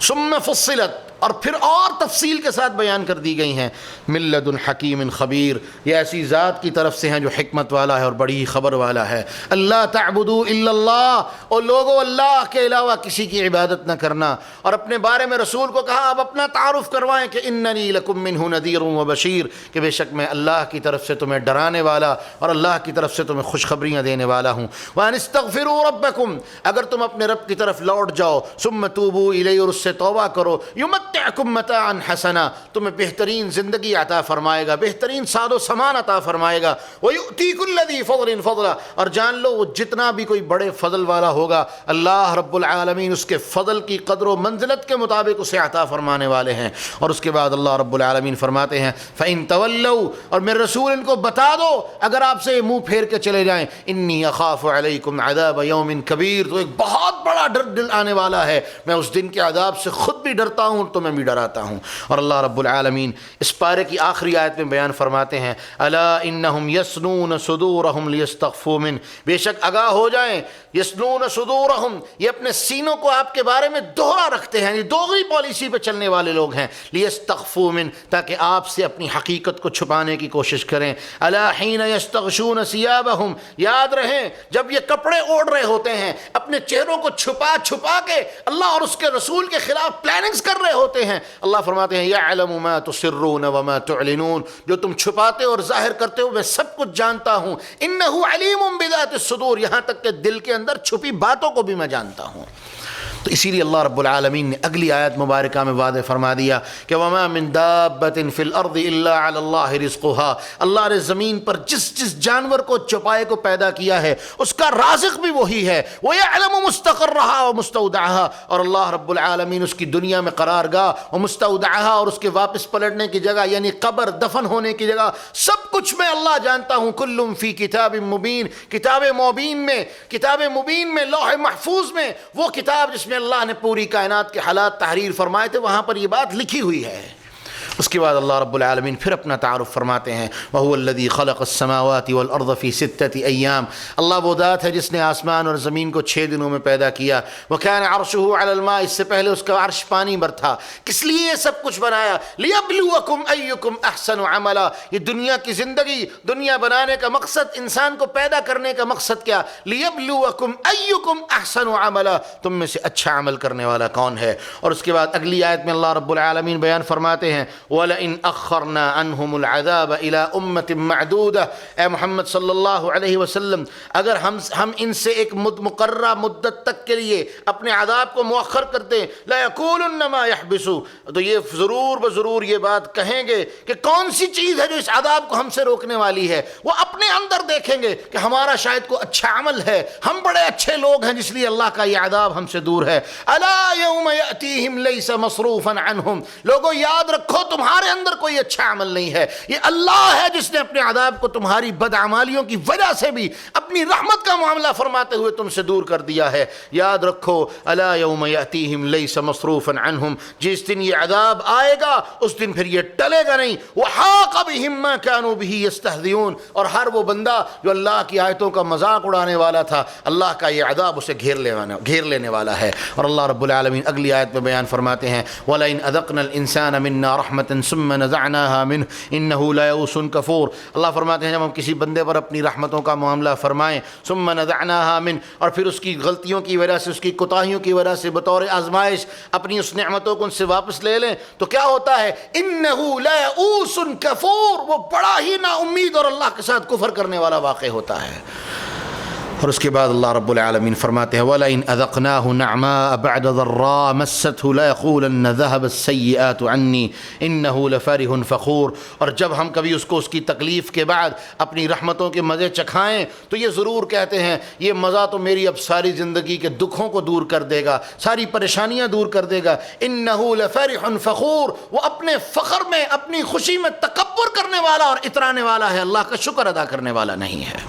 ثم فصلت، اور پھر اور تفصیل کے ساتھ بیان کر دی گئی ہیں، من لدن حکیم خبیر، یہ ایسی ذات کی طرف سے ہیں جو حکمت والا ہے اور بڑی خبر والا ہے۔ اللہ تعبدوا الا اللہ، اور لوگوں اللہ کے علاوہ کسی کی عبادت نہ کرنا۔ اور اپنے بارے میں رسول کو کہا آپ اپنا تعارف کروائیں کہ اننی لکم منہ نذیر و بشیر، کہ بے شک میں اللہ کی طرف سے تمہیں ڈرانے والا اور اللہ کی طرف سے تمہیں خوشخبریاں دینے والا ہوں۔ وان استغفروا ربکم، اگر تم اپنے رب کی طرف لوٹ جاؤ، ثم توبوا الیہ، اور اس سے توبہ کرو، یمتعکم متاعا حسنا، تمہیں بہترین زندگی عطا فرمائے گا، بہترین ساد و سامان عطا فرمائے گا، ویؤتی کل ذی فضل فضلا، اور جان لو وہ جتنا بھی کوئی بڑے فضل والا ہوگا اللہ رب العالمین اس کے فضل کی قدر و منزلت کے مطابق اسے عطا فرمانے والے ہیں۔ اور اس کے بعد اللہ رب العالمین فرماتے ہیں فَإِن تَوَلَّوْا، اور میرے رسول ان کو بتا دو اگر آپ سے منہ پھیر کے چلے جائیں، انی اخاف علیکم عذاب یوم کبیر، تو ایک بہت بڑا ڈر دل آنے والا ہے، میں اس دن کے عذاب سے خود بھی ڈرتا ہوں تو میں بھی ڈراتا ہوں۔ اور اللہ رب العالمین اس پارے کی آخری آیت میں بیان فرماتے ہیں الا انہم یسنون صدورہم لیستخفوا من، بے شک آگاہ ہو جائیں، یسنون صدورہم، یہ اپنے سینوں کو آپ کے بارے میں دوہرا رکھتے ہیں، یہ دوغلی پالیسی پہ چلنے والے لوگ ہیں، لیستخفوا من، تاکہ آپ سے اپنی حقیقت کو چھپانے کی کوشش کریں۔ الا حین یستغشون ثیابہم، یاد رہیں جب یہ کپڑے اوڑھ رہے ہوتے ہیں، اپنے چہروں کو چھپا چھپا کے اللہ اور اس کے رسول کے خلاف پلاننگز کر رہے ہوتے ہیں، اللہ فرماتے ہیں یعلم ما تسرون وما تعلنون، جو تم چھپاتے اور ظاہر کرتے ہو میں سب کچھ جانتا ہوں، انہ علیم بذات الصدور، یہاں تک کہ دل کے اندر چھپی باتوں کو بھی میں جانتا ہوں۔ تو اسی لیے اللہ رب العالمین نے اگلی آیت مبارکہ میں واضح فرما دیا کہ وما من دابۃ فی الارض الا علی اللہ رزقها، اللہ نے زمین پر جس جس جانور کو چوپائے کو پیدا کیا ہے اس کا رازق بھی وہی ہے، ویعلم مستقرها ومستودعها، اور اللہ رب العالمین اس کی دنیا میں قرار گاہ ومستودعها، اور اس کے واپس پلٹنے کی جگہ یعنی قبر، دفن ہونے کی جگہ، سب کچھ میں اللہ جانتا ہوں۔ کل فی کتاب مبین، کتاب مبین میں لوح محفوظ میں، وہ کتاب جس میں اللہ نے پوری کائنات کے حالات تحریر فرمائے تھے، وہاں پر یہ بات لکھی ہوئی ہے۔ اس کے بعد اللہ رب العالمین پھر اپنا تعارف فرماتے ہیں وَهُوَ الَّذِي خَلَقَ السَّمَاوَاتِ وَالْأَرْضَ فِي سِتَّةِ أَيَّامٍ، اللہ وہ ذات ہے جس نے آسمان اور زمین کو 6 دنوں میں پیدا کیا۔ وَكَانَ عَرْشُهُ عَلَى الْمَاءِ، اس سے پہلے اس کا عرش پانی پر تھا۔ کس لیے یہ سب کچھ بنایا؟ لِيَبْلُوَكُمْ أَيُّكُمْ أَحْسَنُ عَمَلًا، یہ دنیا کی زندگی، دنیا بنانے کا مقصد، انسان کو پیدا کرنے کا مقصد کیا؟ لِيَبْلُوَكُمْ أَيُّكُمْ أَحْسَنُ عَمَلًا، تم میں سے اچھا عمل کرنے والا کون ہے؟ اور اس کے بعد اگلی آیت میں اللہ رب العالمین بیان فرماتے ہیں وَلَئِنْ أَخَّرْنَا عَنْهُمُ الْعَذَابَ إِلَىٰ أُمَّةٍ مَّعْدُودَةٍ، اے محمد صلی اللہ علیہ وسلم اگر ہم ان سے ایک مقررہ مدت تک کے لیے اپنے عذاب کو مؤخر کر دیں لَيَقُولُنَّ مَا يَحْبِسُ، تو یہ ضرور بضرور یہ بات کہیں گے کہ کون سی چیز ہے جو اس عذاب کو ہم سے روکنے والی ہے۔ وہ اپنے اندر دیکھیں گے کہ ہمارا شاید کوئی اچھا عمل ہے، ہم بڑے اچھے لوگ ہیں جس لیے اللہ کا یہ عذاب ہم سے دور ہے۔ أَلَا يَوْمَ يَأْتِيهِمْ لَيْسَ مَصْرُوفًا عَنْهُمْ، لوگوں یاد رکھو تمہارے اندر کوئی اچھا عمل نہیں ہے، یہ اللہ ہے جس نے اپنے عذاب کو تمہاری بدعمالیوں کی وجہ سے بھی اپنی رحمت کا معاملہ فرماتے ہوئے تم سے دور کر دیا ہے۔ یاد رکھو أَلَا يَوْمَ يَأْتِيهِمْ لَيْسَ مَصْرُوفًا عَنْهُمْ، جس دن یہ عذاب آئے گا اس دن پھر یہ ٹلے گا نہیں۔ وَحَاقَ بِهِمْ مَا كَانُوا بِهِ يَسْتَهْزِئُونَ، اور ہر وہ بندہ جو اللہ کی آیتوں کا مذاق اڑانے والا تھا اللہ کا یہ عذاب اسے گھیر لینے والا ہے۔ اور اللہ رب العالمین اگلی آیت میں بیان فرماتے ہیں وَلَئِنْ أَذَقْنَا الْإِنسَانَ مِنَّا رَحْمَةً ثُمَّ نَزَعْنَاهَا مِنْهُ إِنَّهُ لَيَئُوسٌ كَفُورٌ، اللہ فرماتے ہیں جب ہم کسی بندے پر اپنی رحمتوں کا معاملہ فرمائیں ثُمَّ نَزَعْنَاهَا مِنْهُ، اور پھر اس کی غلطیوں کی وجہ سے، اس کی کوتاہیوں کی وجہ سے بطور آزمائش اپنی اس نعمتوں کو ان سے واپس لے لیں تو کیا ہوتا ہے؟ إِنَّهُ لَيَئُوسٌ كَفُورٌ، وہ بڑا ہی نا امید اور اللہ کے ساتھ کفر کرنے والا واقع ہوتا ہے۔ اور اس کے بعد اللہ رب العالمین فرماتے ہیں وَلَئِنْ أَذَقْنَاهُ نَعْمَاءَ بَعْدَ ضَرَّاءَ مَسَّتْهُ لَيَقُولَنَّ ذَهَبَ السَّيِّئَاتُ عَنِّي إِنَّهُ لَفَرِحٌ فَخُورٌ، اور جب ہم کبھی اس کو اس کی تکلیف کے بعد اپنی رحمتوں کے مزے چکھائیں تو یہ ضرور کہتے ہیں یہ مزہ تو میری اب ساری زندگی کے دکھوں کو دور کر دے گا، ساری پریشانیاں دور کر دے گا۔ إِنَّهُ لَفَرِحٌ فَخُورٌ، وہ اپنے فخر میں، اپنی خوشی میں تکبر کرنے والا اور اترانے والا ہے، اللہ کا شکر ادا کرنے والا نہیں ہے۔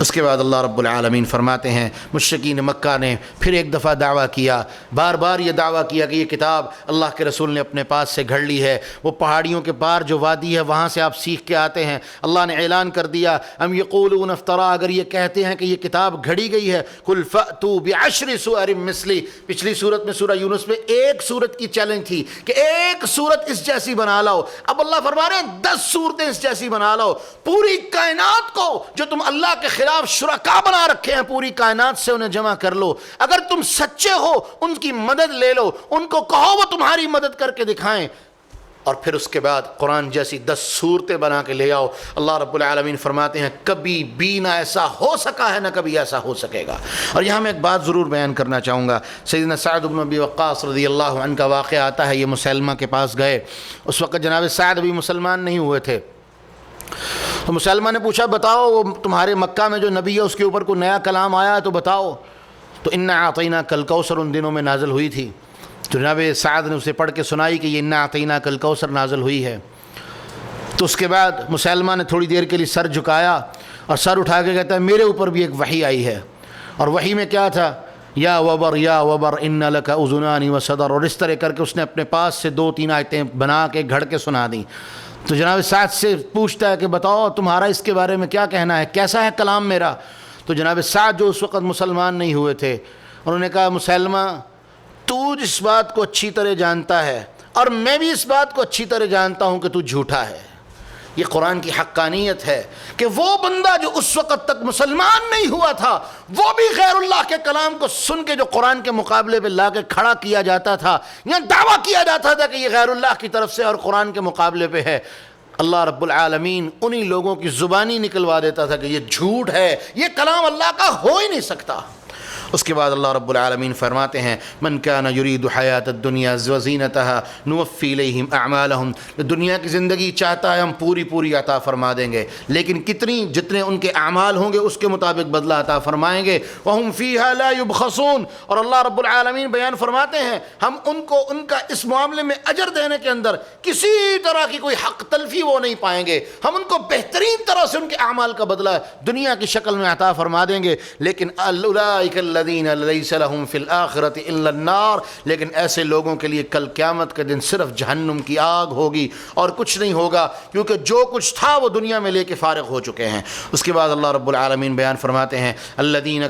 اس کے بعد اللہ رب العالمین فرماتے ہیں مشرکین مکہ نے پھر ایک دفعہ دعویٰ کیا، بار بار یہ دعویٰ کیا کہ یہ کتاب اللہ کے رسول نے اپنے پاس سے گھڑ لی ہے، وہ پہاڑیوں کے پار جو وادی ہے وہاں سے آپ سیکھ کے آتے ہیں۔ اللہ نے اعلان کر دیا ام یقولون افترا، اگر یہ کہتے ہیں کہ یہ کتاب گھڑی گئی ہے، قل فأتوا بعشر سور مثلی، پچھلی صورت میں سورہ یونس میں ایک صورت کی چیلنج تھی کہ ایک صورت اس جیسی بنا لاؤ، اب اللہ فرما رہے ہیں 10 صورتیں اس جیسی بنا لاؤ، پوری کائنات کو جو تم اللہ کے خلاف شرکا بنا رکھے ہیں پوری کائنات سے انہیں جمع کر لو، اگر تم سچے ہو ان کی مدد لے لو، ان کو کہو وہ تمہاری مدد کر کے دکھائیں، اور پھر اس کے بعد قرآن جیسی 10 صورتیں بنا کے لے آؤ۔ اللہ رب العالمین فرماتے ہیں کبھی بھی نہ ایسا ہو سکا ہے نہ کبھی ایسا ہو سکے گا۔ اور یہاں میں ایک بات ضرور بیان کرنا چاہوں گا، سیدنا سعد بن ابی وقاص رضی اللہ عنہ کا واقعہ آتا ہے، یہ مسلمہ کے پاس گئے، اس وقت جناب سعد ابھی مسلمان نہیں ہوئے تھے، تو مسلمہ نے پوچھا بتاؤ وہ تمہارے مکہ میں جو نبی ہے اس کے اوپر کوئی نیا کلام آیا ہے تو بتاؤ، تو انا اعطیناک الکوثر ان دنوں میں نازل ہوئی تھی، تو جناب سعد نے اسے پڑھ کے سنائی کہ یہ انا اعطیناک الکوثر نازل ہوئی ہے۔ تو اس کے بعد مسلمہ نے تھوڑی دیر کے لیے سر جھکایا اور سر اٹھا کے کہتا ہے میرے اوپر بھی ایک وحی آئی ہے، اور وحی میں کیا تھا؟ یا وبر ان لک اذنان وصدر، اور اس طرح کر کے اس نے اپنے پاس سے 2-3 آیتیں بنا کے گھڑ کے سنا دیں۔ تو جناب سعد سے پوچھتا ہے کہ بتاؤ تمہارا اس کے بارے میں کیا کہنا ہے، کیسا ہے کلام میرا؟ تو جناب سعد جو اس وقت مسلمان نہیں ہوئے تھے انہوں نے کہا مسلمہ تو جس بات کو اچھی طرح جانتا ہے اور میں بھی اس بات کو اچھی طرح جانتا ہوں کہ تو جھوٹا ہے۔ یہ قرآن کی حقانیت ہے کہ وہ بندہ جو اس وقت تک مسلمان نہیں ہوا تھا وہ بھی غیر اللہ کے کلام کو سن کے جو قرآن کے مقابلے پہ لا کے کھڑا کیا جاتا تھا یا دعویٰ کیا جاتا تھا کہ یہ غیر اللہ کی طرف سے اور قرآن کے مقابلے پہ ہے، اللہ رب العالمین انہی لوگوں کی زبانی نکلوا دیتا تھا کہ یہ جھوٹ ہے، یہ کلام اللہ کا ہو ہی نہیں سکتا۔ اس کے بعد اللہ رب العالمین فرماتے ہیں من کان یرید حیات الدنیا وزینتها نوفی الیہم اعمالہم، دنیا کی زندگی چاہتا ہے ہم پوری عطا فرما دیں گے، لیکن جتنے ان کے اعمال ہوں گے اس کے مطابق بدلہ عطا فرمائیں گے، وہم فیہا لا یبخسون، اور اللہ رب العالمین بیان فرماتے ہیں ہم ان کو ان کا اس معاملے میں اجر دینے کے اندر کسی طرح کی کوئی حق تلفی وہ نہیں پائیں گے، ہم ان کو بہترین طرح سے ان کے اعمال کا بدلہ دنیا کی شکل میں عطا فرما دیں گے، لیکن اولئک الذین لیس لہم فی الآخرۃ الا النار، لیکن ایسے لوگوں کے لیے کل قیامت کے دن صرف جہنم کی آگ ہوگی اور کچھ نہیں ہوگا، کیونکہ جو کچھ تھا وہ دنیا میں لے کے فارغ ہو چکے ہیں۔ اس کے بعد اللہ رب العالمین بیان فرماتے ہیں الذین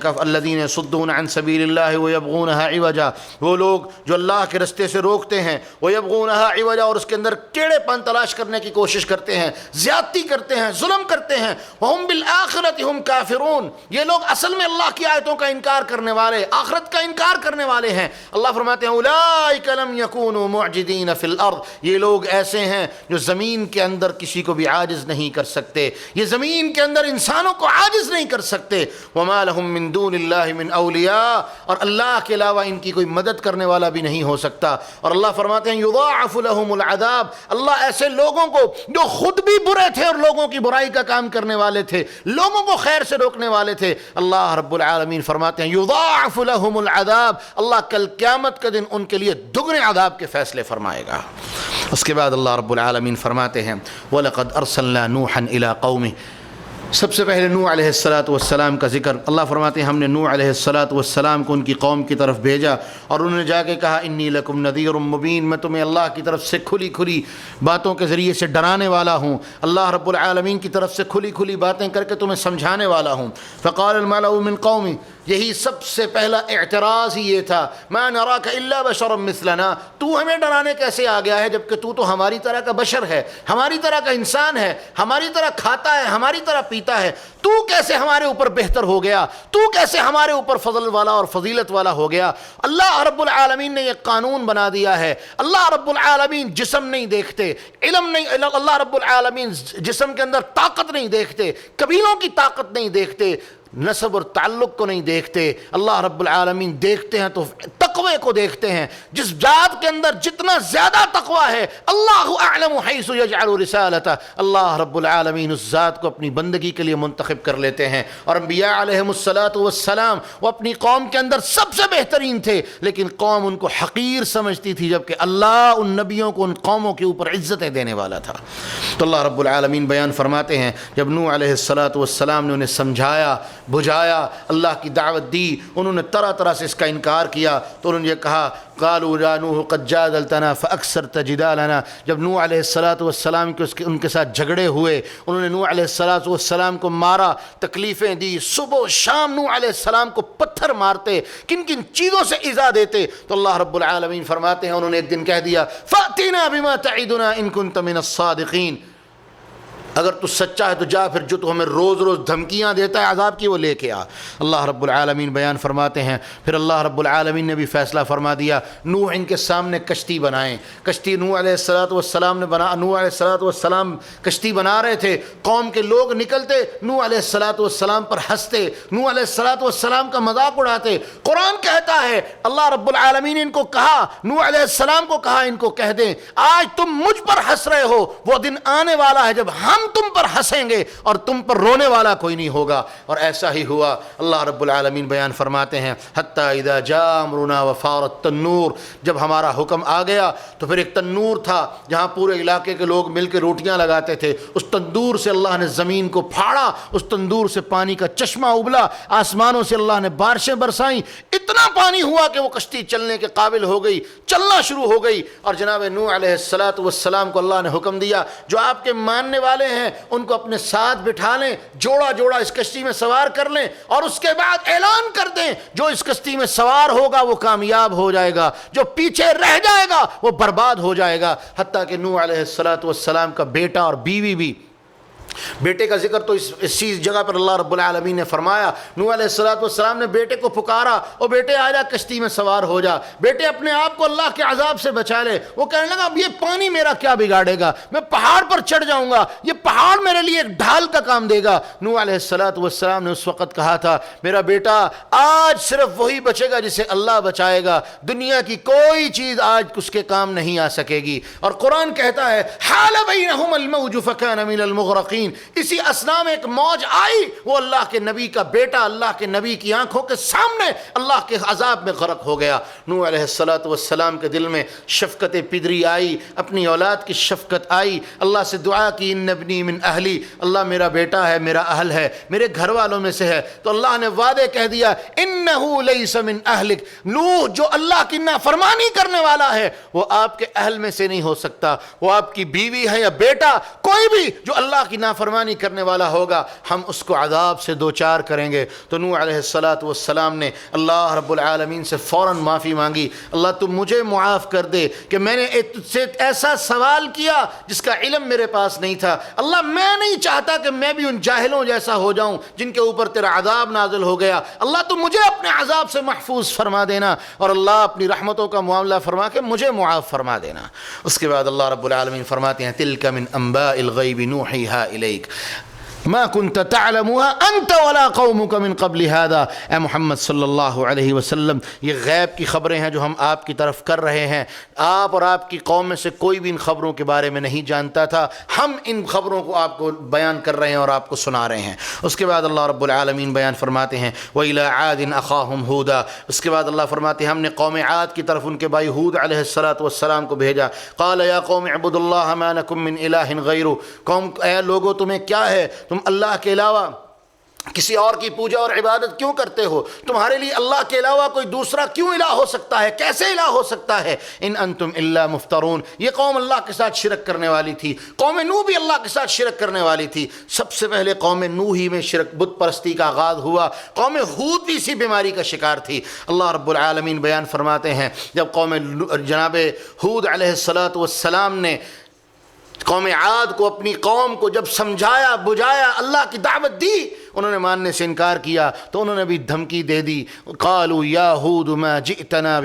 یصدون عن سبیل اللہ ویبغونها عوجا، وہ لوگ جو اللہ کے رستے سے روکتے ہیں، ویبغونها عوجا، اور اس کے اندر ٹیڑھے پن تلاش کرنے کی کوشش کرتے ہیں، زیادتی کرتے ہیں، ظلم کرتے ہیں، وہم بالآخرۃ ہم کافرون، یہ لوگ اصل میں اللہ کی آیتوں کا انکار کرنے والے، آخرت کا انکار کرنے والے ہیں۔ اللہ فرماتے ہیں اولئک لم یکونوا معجزین فی الارض، یہ لوگ ایسے ہیں جو زمین کے اندر کسی کو بھی عاجز نہیں کر سکتے، یہ زمین کے اندر انسانوں کو عاجز نہیں کر سکتے۔ وما لهم من دون اللہ من اولیاء، اور اللہ کے علاوہ ان کی کوئی مدد کرنے والا بھی نہیں ہو سکتا۔ اور اللہ فرماتے ہیں یضاعف لهم العذاب، اللہ ایسے لوگوں کو جو خود بھی برے تھے اور لوگوں کی برائی کا کام کرنے والے تھے، لوگوں کو خیر سے روکنے والے تھے، اللہ رب العالمین فرماتے ہیں یضاعف لهم العذاب، اللہ کل قیامت کے دن ان کے لیے دگنے عذاب کے فیصلے فرمائے گا۔ اس کے بعد اللہ رب العالمین فرماتے ہیں وَلَقَدْ أَرْسَلْنَا نُوحًا إِلَىٰ قَوْمِهِ، سب سے پہلے نوح علیہ السلام کا ذکر۔ اللہ فرماتے ہیں ہم نے نوح علیہ السلام کو ان کی قوم کی طرف بھیجا، اور انہوں نے جا کے کہا انی لکم نذیر مبین، میں تمہیں اللہ کی طرف سے کھلی کھلی باتوں کے ذریعے سے ڈرانے والا ہوں، اللہ رب العالمین کی طرف سے کھلی کھلی باتیں کر کے تمہیں سمجھانے والا ہوں۔ فقال الملأ من قومی، یہی سب سے پہلا اعتراض ہی یہ تھا، ما نراک الا بشرا مثلنا، تو ہمیں ڈرانے کیسے آ گیا ہے جبکہ تو ہماری طرح کا بشر ہے، ہماری طرح کا انسان ہے، ہماری طرح کھاتا ہے، ہماری طرح پیتا ہے، تو کیسے ہمارے اوپر بہتر ہو گیا، تو کیسے ہمارے اوپر فضل والا اور فضیلت والا ہو گیا۔ اللہ رب العالمین نے یہ قانون بنا دیا ہے، اللہ رب العالمین جسم نہیں دیکھتے، علم نہیں، اللہ رب العالمین جسم کے اندر طاقت نہیں دیکھتے، قبیلوں کی طاقت نہیں دیکھتے، نسب اور تعلق کو نہیں دیکھتے، اللہ رب العالمین دیکھتے ہیں تو تقوی کو دیکھتے ہیں۔ جس ذات کے اندر جتنا زیادہ تقوی ہے، اللہ اعلم حیث یجعل رسالتہ، اللہ رب العالمین اس ذات کو اپنی بندگی کے لیے منتخب کر لیتے ہیں۔ اور انبیاء علیہم السلام وہ اپنی قوم کے اندر سب سے بہترین تھے، لیکن قوم ان کو حقیر سمجھتی تھی، جبکہ اللہ ان نبیوں کو ان قوموں کے اوپر عزتیں دینے والا تھا۔ تو اللہ رب العالمین بیان فرماتے ہیں جب نوح علیہ السلام نے انہیں سمجھایا، بجھایا، اللہ کی دعوت دی، انہوں نے طرح طرح سے اس کا انکار کیا، تو انہوں نے یہ کہا قالوا یا نوح قد جادلتنا فاکثرت جدالنا، جب نوح علیہ السلام کے ان کے ساتھ جھگڑے ہوئے، انہوں نے نوح علیہ السلام کو مارا، تکلیفیں دی، صبح و شام نوح علیہ السلام کو پتھر مارتے، کن کن چیزوں سے ایذا دیتے، تو اللہ رب العالمین فرماتے ہیں انہوں نے ایک دن کہہ دیا فأتنا بما تعدنا ان كنت من الصادقین، اگر تو سچا ہے تو جا، پھر جو تو ہمیں روز روز دھمکیاں دیتا ہے عذاب کی وہ لے کے آ۔ اللہ رب العالمین بیان فرماتے ہیں پھر اللہ رب العالمین نے بھی فیصلہ فرما دیا، نوح ان کے سامنے کشتی بنائیں، کشتی نوح علیہ السلام نے نوح علیہ السلام کشتی بنا رہے تھے، قوم کے لوگ نکلتے، نوح علیہ السلام پر ہنستے، نوح علیہ السلام کا مذاق اڑاتے۔ قرآن کہتا ہے اللہ رب العالمین ان کو کہا، نوح علیہ السلام کو کہا ان کو کہہ دیں آج تم مجھ پر ہنس رہے ہو، وہ دن آنے والا ہے جب ہم تم پر ہنسیں گے اور تم پر رونے والا کوئی نہیں ہوگا۔ اور ایسا ہی ہوا۔ اللہ رب العالمین بیان فرماتے ہیں حتی اذا جاء امرنا وفارت التنور، جب ہمارا حکم آ گیا تو پھر ایک تنور تھا جہاں پورے علاقے کے لوگ مل کے روٹیاں لگاتے تھے، اس تندور سے اللہ نے زمین کو پھاڑا، اس تندور سے پانی کا چشمہ ابلا، آسمانوں سے اللہ نے بارشیں برسائیں، اتنا پانی ہوا کہ وہ کشتی چلنے کے قابل ہو گئی، چلنا شروع ہو گئی۔ اور جناب نوح علیہ السلام کو اللہ نے حکم دیا جو آپ کے ماننے والے ہیں ان کو اپنے ساتھ بٹھا لیں، جوڑا جوڑا اس کشتی میں سوار کر لیں، اور اس کے بعد اعلان کر دیں جو اس کشتی میں سوار ہوگا وہ کامیاب ہو جائے گا، جو پیچھے رہ جائے گا وہ برباد ہو جائے گا۔ حتیٰ کہ نوح علیہ السلام کا بیٹا اور بیوی بھی، بیٹے کا ذکر تو اس جگہ پر اللہ رب العالمین نے فرمایا، نوح علیہ السلام نے بیٹے کو پکارا، او بیٹے آ جا کشتی میں سوار ہو جا، بیٹے اپنے آپ کو اللہ کے عذاب سے بچا لے۔ وہ کہنے لگا اب یہ پانی میرا کیا بگاڑے گا، میں پہاڑ پر چڑھ جاؤں گا، یہ پہاڑ میرے لیے ایک ڈھال کا کام دے گا۔ نوح علیہ السلام نے اس وقت کہا تھا میرا بیٹا آج صرف وہی بچے گا جسے اللہ بچائے گا، دنیا کی کوئی چیز آج اس کے کام نہیں آ سکے گی۔ اور قرآن کہتا ہے حال بینہم الموج فکان من المغرقین، اسی اسنا میں ایک موج آئی، وہ اللہ کے نبی کا بیٹا اللہ کے نبی کی آنکھوں کے سامنے اللہ کے عذاب میں غرق ہو گیا۔ نوح علیہ السلام کے دل میں شفقت پدری آئی، اپنی اولاد کی شفقت آئی، اللہ سے دعا کی ان ابنی من اہلی، اللہ میرا بیٹا ہے، میرا اہل ہے، میرے گھر والوں میں سے ہے۔ تو اللہ نے وعدے کہہ دیا انہ لیس من اہلک، نوح جو اللہ کی نافرمانی کرنے والا ہے وہ آپ کے اہل میں سے نہیں ہو سکتا، وہ آپ کی بیوی ہے یا بیٹا، کوئی بھی جو اللہ کی نافرمانی کرنے والا ہوگا ہم اس کو عذاب سے دوچار کریں گے۔ تو نوح علیہ السلام نے اللہ رب العالمین سے فوراً معافی مانگی، اللہ تم مجھے معاف کر دے کہ میں نے تجھ سے ایسا سوال کیا جس کا علم میرے پاس نہیں تھا، اللہ میں نہیں چاہتا کہ میں بھی ان جاہلوں جیسا ہو جاؤں جن کے اوپر تیرا عذاب نازل ہو گیا، اللہ تم مجھے اپنے عذاب سے محفوظ فرما دینا، اور اللہ اپنی رحمتوں کا معاملہ فرما کے مجھے معاف فرما دینا۔ اس کے بعد اللہ رب العالمین فرماتے ہیں تلک من انباء الغیب نوحیہا الیک ما كنت تعلمها انت ولا قومك من قبل هذا۔ اے محمد صلی اللہ علیہ وسلم، یہ غیب کی خبریں ہیں جو ہم آپ کی طرف کر رہے ہیں، آپ اور آپ کی قوم میں سے کوئی بھی ان خبروں کے بارے میں نہیں جانتا تھا، ہم ان خبروں کو آپ کو بیان کر رہے ہیں اور آپ کو سنا رہے ہیں۔ اس کے بعد اللہ رب العالمین بیان فرماتے ہیں وَإِلَىٰ عَادٍ أَخَاهُمْ هُودًا، اس کے بعد اللہ فرماتے ہیں ہم نے قوم عاد کی طرف ان کے بھائی ہود علیہ السلام کو بھیجا، قال یا قوم اعبدوا اللہ ما لکم من الہ غیرہ، قوم اے لوگو تمہیں کیا ہے، تم اللہ کے علاوہ کسی اور کی پوجا اور عبادت کیوں کرتے ہو؟ تمہارے لیے اللہ کے علاوہ کوئی دوسرا کیوں الہ ہو سکتا ہے؟ کیسے الہ ہو سکتا ہے؟ ان انتم الا مفترون، یہ قوم اللہ کے ساتھ شرک کرنے والی تھی، قوم نوح بھی اللہ کے ساتھ شرک کرنے والی تھی، سب سے پہلے قوم نوح ہی میں شرک بت پرستی کا آغاز ہوا، قوم ہود بھی اسی بیماری کا شکار تھی۔ اللہ رب العالمین بیان فرماتے ہیں جب قوم جناب ہود علیہ السلام نے قوم عاد کو اپنی قوم کو جب سمجھایا بجھایا اللہ کی دعوت دی، انہوں نے ماننے سے انکار کیا تو انہوں نے بھی دھمکی دے دی، قالوا یا ہود ما جئتنا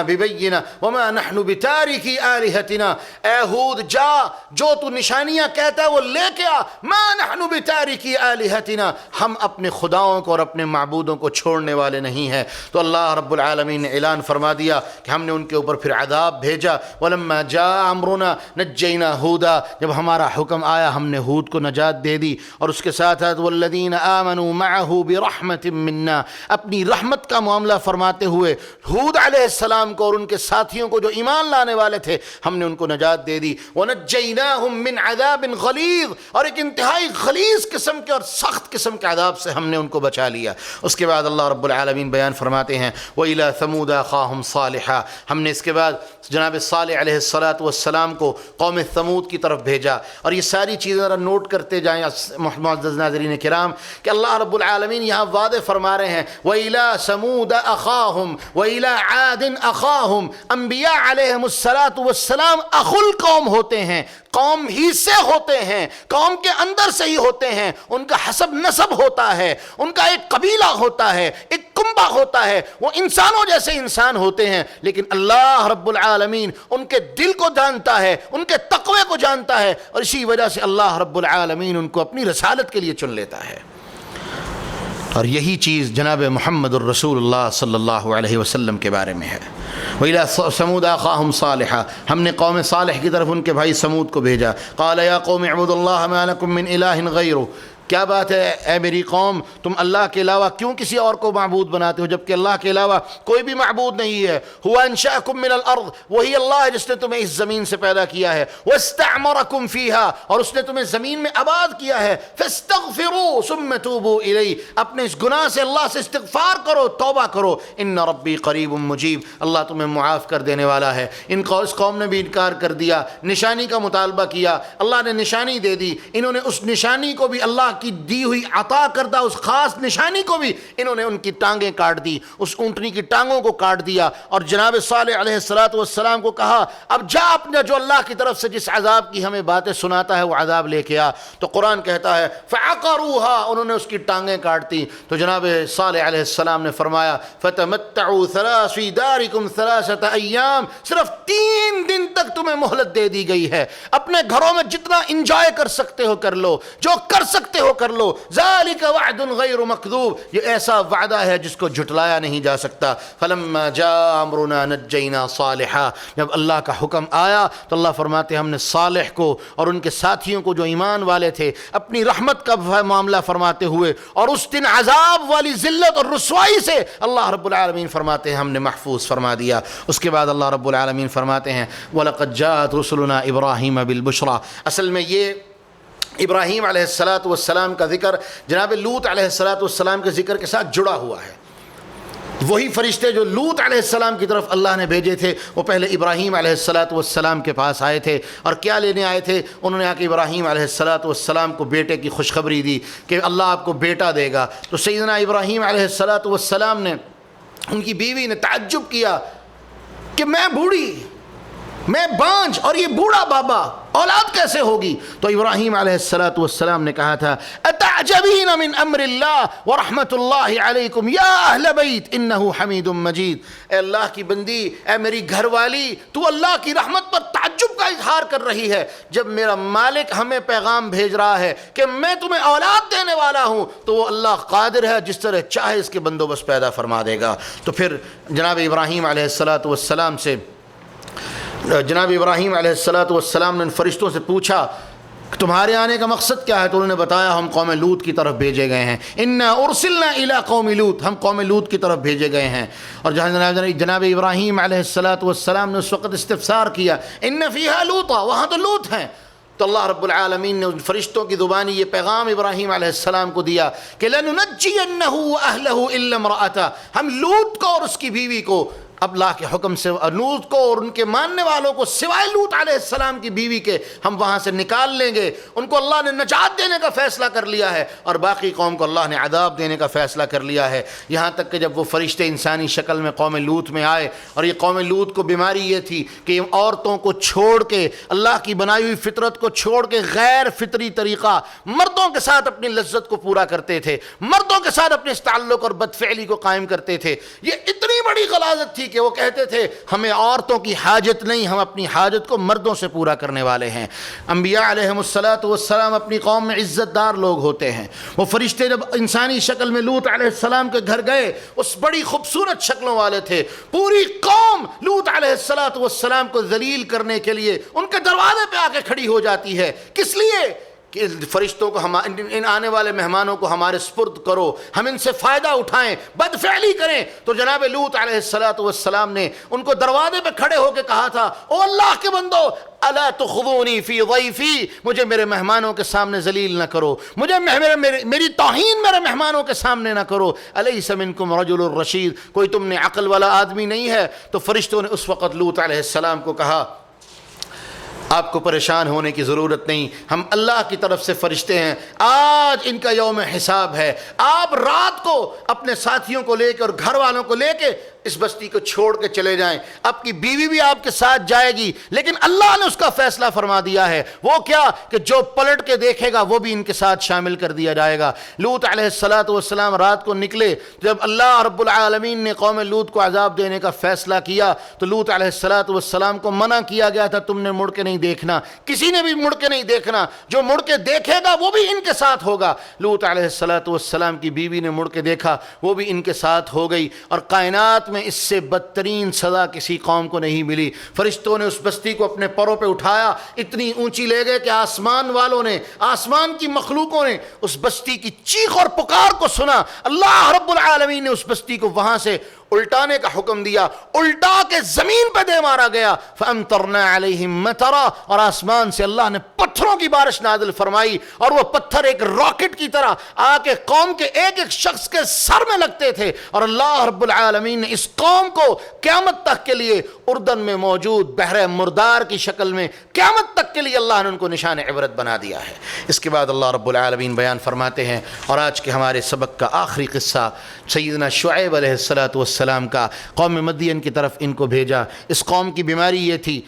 ببینہ وما نحن بتارکی آلہتنا، اے ہود جا جو تو نشانیاں کہتا ہے وہ لے کے آ، ما نحن بتارکی آلہتنا، ہم اپنے خداؤں کو اور اپنے معبودوں کو چھوڑنے والے نہیں ہیں۔ تو اللہ رب العالمین نے اعلان فرما دیا کہ ہم نے ان کے اوپر پھر عذاب بھیجا، ولما جاء امرنا نجینا ہودا، جب ہمارا حکم آیا ہم نے ہود کو نجات دے دی، اور اس کے ساتھ والذین آمنوا معه برحمت منا، اپنی رحمت کا معاملہ فرماتے ہوئے ہود علیہ السلام کو اور ان کے ساتھیوں کو جو ایمان لانے والے تھے ہم نے ان کو نجات دے دی، ونجیناہم من عذاب غلیظ، اور ایک انتہائی غلیظ قسم کے اور سخت قسم کے عذاب سے ہم نے ان کو بچا لیا۔ اس کے بعد اللہ رب العالمین بیان فرماتے ہیں وَإِلَىٰ ثَمُودَ أَخَاهُمْ صَالِحًا، ہم نے اس کے بعد جناب صالح علیہ السلام کو قوم ثمود کی طرف بھیجا، اور یہ ساری چیزیں ذرا نوٹ کرتے جائیں معزز ناظرین کرام کہ اللہ رب العالمین یہاں وعدے فرما رہے ہیں وَإِلَىٰ ثَمُودَ أَخَاهُمْ وَإِلَىٰ عَادٍ أَخَاهُمْ، انبیاء علیہم السلام اخو القوم ہوتے ہیں، قوم ہی سے ہوتے ہیں، قوم کے اندر سے ہی ہوتے ہیں، ان کا حسب نسب ہوتا ہے، ان کا ایک قبیلہ ہوتا ہے، ایک کنبہ ہوتا ہے، وہ انسانوں جیسے انسان ہوتے ہیں، لیکن اللہ رب العالمین ان کے دل کو جانتا ہے، ان کے تقوی کو جانتا ہے، اور اسی وجہ سے اللہ رب العالمین ان کو اپنی رسالت کے لیے چن لیتا ہے۔ اور یہی چیز جناب محمد الرسول اللہ صلی اللہ علیہ وسلم کے بارے میں ہے۔ وَإِلَىٰ ثَمُودَ أَخَاهُمْ صَالِحًا، ہم نے قوم صالح کی طرف ان کے بھائی سمود کو بھیجا، قَالَ يَا قَوْمِ اعْبُدُوا اللَّهَ مَا لَكُم مِّنْ إِلَٰهٍ غَيْرُهُ، کیا بات ہے اے میری قوم، تم اللہ کے علاوہ کیوں کسی اور کو معبود بناتے ہو جبکہ اللہ کے علاوہ کوئی بھی معبود نہیں ہے؟ هُوَ أَنشَأَكُم مِّنَ الْأَرْضِ، وہی اللہ ہے جس نے تمہیں اس زمین سے پیدا کیا ہے، وَاسْتَعْمَرَكُم فِيهَا، اور اس نے تمہیں زمین میں آباد کیا ہے، فَاسْتَغْفِرُوا ثُمَّ تُوبُوا إِلَيْهِ، اپنے اس گناہ سے اللہ سے استغفار کرو، توبہ کرو، إِنَّ رَبِّي قَرِيبٌ مُجِيبٌ، اللہ تمہیں معاف کر دینے والا ہے۔ اس قوم نے بھی انکار کر دیا، نشانی کا مطالبہ کیا، اللہ نے نشانی دے دی، انہوں نے اس نشانی کو بھی اللہ کی دی ہوئی عطا کردہ اس خاص نشانی کو بھی انہوں نے ان کی ٹانگیں کاٹ دی، اس اونٹنی کی ٹانگوں کو کاٹ دیا، اور جناب صالح علیہ السلام کو کہا اب جا اپنے جو اللہ کی طرف سے جس عذاب کی ہمیں باتیں سناتا ہے وہ عذاب لے کے آ، تو قرآن کہتا ہے فعقروها، انہوں نے اس کی ٹانگیں کاٹ دی، تو جناب صالح علیہ السلام نے فرمایا فتمتعوا فی دارکم 3 ایام، صرف 3 دن تک تمہیں مہلت دے دی گئی ہے، اپنے گھروں میں جتنا انجوائے کر سکتے ہو کر لو، جو کر سکتے ہو کر لو، ذالک وعد غیر مکذوب، یہ ایسا وعدہ ہے جس کو جھٹلایا نہیں جا سکتا۔ فلما جاء امرنا نجینا صالحا، جب اللہ کا حکم آیا تو اللہ فرماتے ہم نے صالح کو اور ان کے ساتھیوں کو جو ایمان والے تھے اپنی رحمت کا معاملہ فرماتے ہوئے اور اس دن عذاب والی ذلت اور رسوائی سے اللہ رب العالمین فرماتے ہیں ہم نے محفوظ فرما دیا۔ اس کے بعد اللہ رب العالمین فرماتے ہیں وَلَقَدْ جَاءَتْ رُسُلُنَا إِبْرَاهِيمَ بِالْبُشْرَى، اصل میں یہ ابراہیم علیہ السلام کا ذکر جناب لوط علیہ السلام کے ذکر کے ساتھ جڑا ہوا ہے۔ وہی فرشتے جو لوط علیہ السلام کی طرف اللہ نے بھیجے تھے وہ پہلے ابراہیم علیہ السلام کے پاس آئے تھے، اور کیا لینے آئے تھے؟ انہوں نے آ کے ابراہیم علیہ السلام کو بیٹے کی خوشخبری دی کہ اللہ آپ کو بیٹا دے گا۔ تو سیدنا ابراہیم علیہ السلام نے، ان کی بیوی نے تعجب کیا کہ میں بوڑھی، میں بانجھ اور یہ بوڑھا بابا، اولاد کیسے ہوگی؟ تو ابراہیم علیہ السلام نے کہا تھا اتعجبین من امر اللہ ورحمت اللہ علیکم یا اہل بیت انہ حمید مجید، اے اللہ کی بندی، اے میری گھر والی، تو اللہ کی رحمت پر تعجب کا اظہار کر رہی ہے جب میرا مالک ہمیں پیغام بھیج رہا ہے کہ میں تمہیں اولاد دینے والا ہوں، تو وہ اللہ قادر ہے جس طرح چاہے اس کے بندوبست پیدا فرما دے گا۔ تو پھر جناب ابراہیم علیہ السلام سے جناب ابراہیم علیہ السلام نے ان فرشتوں سے پوچھا کہ تمہارے آنے کا مقصد کیا ہے؟ تو انہوں نے بتایا ہم قوم لوط کی طرف بھیجے گئے ہیں، انا ارسلنا الی قوم لوط، ہم قوم لوط کی طرف بھیجے گئے ہیں۔ اور جہاں جناب ابراہیم علیہ السلام نے اس وقت استفسار کیا ان فیہا لوطا، وہاں تو لوط ہیں، تو اللہ رب العالمین نے ان فرشتوں کی زبانی یہ پیغام ابراہیم علیہ السلام کو دیا کہ لننجینہ واہلہ الا امرأتہ، ہم لوط کو اور اس کی بیوی کو اللہ کے حکم سے، لوط کو اور ان کے ماننے والوں کو سوائے لوط علیہ السلام کی بیوی کے ہم وہاں سے نکال لیں گے۔ ان کو اللہ نے نجات دینے کا فیصلہ کر لیا ہے اور باقی قوم کو اللہ نے عذاب دینے کا فیصلہ کر لیا ہے۔ یہاں تک کہ جب وہ فرشتے انسانی شکل میں قوم لوط میں آئے، اور یہ قوم لوط کو بیماری یہ تھی کہ عورتوں کو چھوڑ کے، اللہ کی بنائی ہوئی فطرت کو چھوڑ کے غیر فطری طریقہ مردوں کے ساتھ اپنی لذت کو پورا کرتے تھے، مردوں کے ساتھ اپنے اس تعلق اور بدفعلی کو قائم کرتے تھے۔ یہ اتنی بڑی غلاظت تھی کہ وہ کہتے تھے ہمیں عورتوں کی حاجت نہیں، ہم اپنی حاجت کو مردوں سے پورا کرنے والے ہیں۔ انبیاء علیہم السلام اپنی قوم میں عزت دار لوگ ہوتے ہیں۔ وہ فرشتے جب انسانی شکل میں لوط علیہ السلام کے گھر گئے، اس بڑی خوبصورت شکلوں والے تھے، پوری قوم لوط علیہ السلام کو ذلیل کرنے کے لیے ان کے دروازے پہ آ کے کھڑی ہو جاتی ہے۔ کس لیے؟ کہ فرشتوں کو ان آنے والے مہمانوں کو ہمارے سپرد کرو، ہم ان سے فائدہ اٹھائیں، بدفعلی کریں۔ تو جناب لوط علیہ السلام نے ان کو دروازے پہ کھڑے ہو کے کہا تھا او اللہ کے بندو الا تخذونی فی ضیفی، مجھے میرے مہمانوں کے سامنے ذلیل نہ کرو، مجھے میری توہین میرے مہمانوں کے سامنے نہ کرو۔ الیس منکم رجل رشید، کوئی تم نے عقل والا آدمی نہیں ہے؟ تو فرشتوں نے اس وقت لوط علیہ السلام کو کہا آپ کو پریشان ہونے کی ضرورت نہیں، ہم اللہ کی طرف سے فرشتے ہیں، آج ان کا یوم حساب ہے، آپ رات کو اپنے ساتھیوں کو لے کے اور گھر والوں کو لے کے اس بستی کو چھوڑ کے چلے جائیں، آپ کی بیوی بھی آپ کے ساتھ جائے گی، لیکن اللہ نے اس کا فیصلہ فرما دیا ہے، وہ کیا کہ جو پلٹ کے دیکھے گا وہ بھی ان کے ساتھ شامل کر دیا جائے گا۔ لوط علیہ السلام رات کو نکلے، جب اللہ رب العالمین نے قوم لوط کو عذاب دینے کا فیصلہ کیا تو لوط علیہ السلام کو منع کیا گیا تھا تم نے مڑ کے نہیں دیکھنا، کسی نے بھی مڑ کے نہیں دیکھنا، جو مڑ کے دیکھے گا وہ بھی ان کے ساتھ ہوگا۔ لوط علیہ السلام کی بیوی نے مڑ کے دیکھا، وہ بھی ان کے ساتھ ہو گئی، اور کائنات میں اس سے بدترین سزا کسی قوم کو نہیں ملی۔ فرشتوں نے اس بستی کو اپنے پروں پہ اٹھایا، اتنی اونچی لے گئے کہ آسمان والوں نے، آسمان کی مخلوقوں نے اس بستی کی چیخ اور پکار کو سنا۔ اللہ رب العالمین نے اس بستی کو وہاں سے الٹانے کا حکم دیا، الٹا کے زمین پہ دے مارا گیا۔ فَأَمْطَرْنَا عَلَيْهِمْ مَطَرًا، اور آسمان سے اللہ نے پتھروں کی بارش نازل فرمائی، اور وہ پتھر ایک راکٹ کی طرح آ کے قوم کے ایک ایک شخص کے سر میں لگتے تھے، اور اللہ رب العالمین نے اس قوم کو قیامت تک کے لیے اردن میں موجود بحر مردار کی شکل میں قیامت تک کے لیے اللہ نے ان کو نشان عبرت بنا دیا ہے۔ اس کے بعد اللہ رب العالمین بیان فرماتے ہیں، اور آج کے ہمارے سبق کا آخری قصہ سیدنا شعیب علیہ السلام کا، قوم مدین کی طرف ان کو بھیجا۔ اس قوم کی بیماری یہ تھی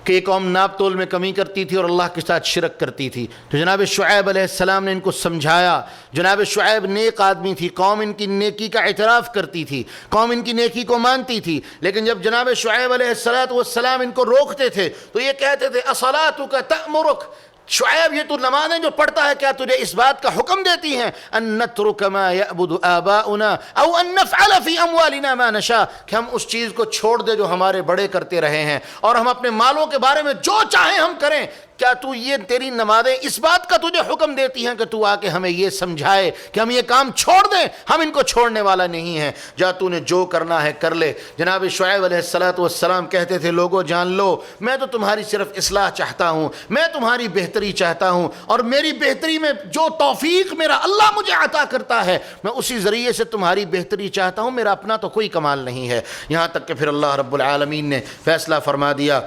کہ یہ قوم ناپ تول میں کمی کرتی تھی اور اللہ کے ساتھ شرک کرتی تھی، تو جناب شعیب علیہ السلام نے ان کو سمجھایا۔ جناب شعیب نیک آدمی تھی، قوم ان کی نیکی کا اعتراف کرتی تھی، قوم ان کی نیکی کو مانتی تھی، لیکن جب جناب شعیب علیہ السلام ان کو روکتے تھے تو یہ کہتے تھے اصلاتک تأمرک، شعیب یہ تو نمازیں جو پڑھتا ہے کیا تجھے اس بات کا حکم دیتی ہیں ان نترک ما یعبد آباؤنا او ان نفعل فی اموالنا ما نشاء، کہ ہم اس چیز کو چھوڑ دے جو ہمارے بڑے کرتے رہے ہیں اور ہم اپنے مالوں کے بارے میں جو چاہیں ہم کریں؟ کیا تو یہ تیری نمازیں اس بات کا تجھے حکم دیتی ہیں کہ تو آ کے ہمیں یہ سمجھائے کہ ہم یہ کام چھوڑ دیں؟ ہم ان کو چھوڑنے والا نہیں ہیں، جا تو نے جو کرنا ہے کر لے۔ جناب شعیب علیہ السلام کہتے تھے لوگوں جان لو میں تو تمہاری صرف اصلاح چاہتا ہوں، میں تمہاری بہتری چاہتا ہوں، اور میری بہتری میں جو توفیق میرا اللہ مجھے عطا کرتا ہے میں اسی ذریعے سے تمہاری بہتری چاہتا ہوں، میرا اپنا تو کوئی کمال نہیں ہے۔ یہاں تک کہ پھر اللہ رب العالمین نے فیصلہ فرما دیا۔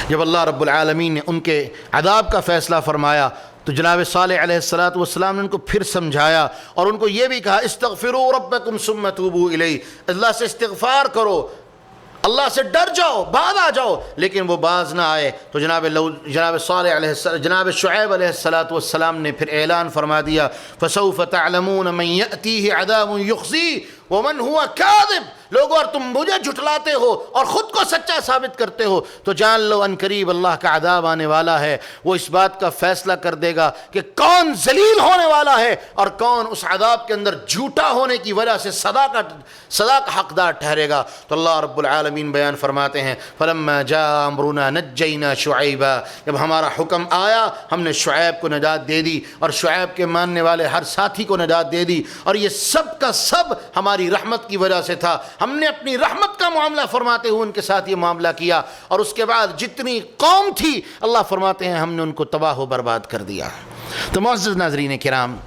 جب اللہ رب العالمین نے ان کے عذاب کا فیصلہ فرمایا تو جناب صالح علیہ السلام نے ان کو پھر سمجھایا اور ان کو یہ بھی کہا استغفروا ربکم ثم توبوا الیہ، اللہ سے استغفار کرو، اللہ سے ڈر جاؤ، باز آ جاؤ، لیکن وہ باز نہ آئے۔ تو جناب شعیب علیہ السلام نے پھر اعلان فرما دیا فسوف تعلمون من یأتیہ عذاب یخزیہ ومن ہوا کاذب، لوگوں اور تم مجھے جھٹلاتے ہو اور خود کو سچا ثابت کرتے ہو تو جان لو ان قریب اللہ کا عذاب آنے والا ہے، وہ اس بات کا فیصلہ کر دے گا کہ کون ذلیل ہونے والا ہے اور کون اس عذاب کے اندر جھوٹا ہونے کی وجہ سے سزا کا حقدار ٹھہرے گا۔ تو اللہ رب العالمین بیان فرماتے ہیں فلما جاء امرنا نجینا شعیبا، جب ہمارا حکم آیا ہم نے شعیب کو نجات دے دی اور شعیب کے ماننے والے ہر ساتھی کو نجات دے دی، اور یہ سب کا سب ہماری رحمت کی وجہ سے تھا۔ ہم نے اپنی رحمت کا معاملہ فرماتے ہوئے ان کے ساتھ یہ معاملہ کیا، اور اس کے بعد جتنی قوم تھی اللہ فرماتے ہیں ہم نے ان کو تباہ و برباد کر دیا۔ تو معزز ناظرین کرام،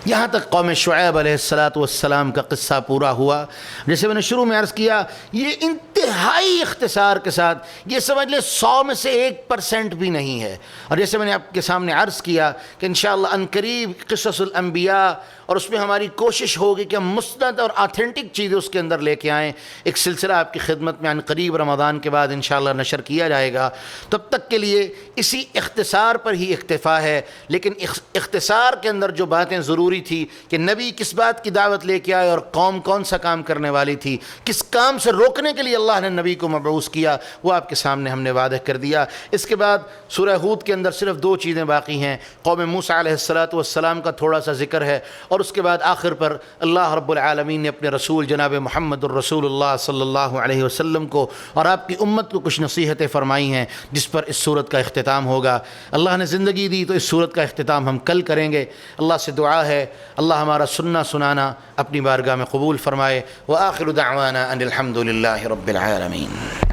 یہاں تک قوم شعیب علیہ السلام کا قصہ پورا ہوا۔ جیسے میں نے شروع میں عرض کیا یہ انتہائی اختصار کے ساتھ، یہ سمجھ لے 100 میں سے 1% بھی نہیں ہے، اور جیسے میں نے آپ کے سامنے عرض کیا کہ انشاءاللہ عنقریب قصص الانبیاء، اور اس میں ہماری کوشش ہوگی کہ ہم مستند اور آتھینٹک چیزیں اس کے اندر لے کے آئیں۔ ایک سلسلہ آپ کی خدمت میں عنقریب رمضان کے بعد انشاءاللہ نشر کیا جائے گا، تب تک کے لیے اسی اختصار پر ہی اکتفا ہے۔ لیکن اختصار کے اندر جو باتیں ضروری تھی کہ نبی کس بات کی دعوت لے کے آئے اور قوم کون سا کام کرنے والی تھی، کس کام سے روکنے کے لیے اللہ نے نبی کو مبعوث کیا، وہ آپ کے سامنے ہم نے واضح کر دیا۔ اس کے بعد سورہ ہود کے اندر صرف 2 چیزیں باقی ہیں، قوم موسیٰ علیہ السلام کا تھوڑا سا ذکر ہے، اور اس کے بعد آخر پر اللہ رب العالمین نے اپنے رسول جناب محمد الرسول اللہ صلی اللہ علیہ وسلم کو اور آپ کی امت کو کچھ نصیحتیں فرمائی ہیں جس پر اس سورت کا اختتام ہوگا۔ اللہ نے زندگی دی تو اس سورت کا اختتام ہم کل کریں گے۔ اللہ سے دعا ہے اللہ ہمارا سننا سنانا اپنی بارگاہ میں قبول فرمائے۔ وآخر دعوانا ان الحمد للہ رب العالمین۔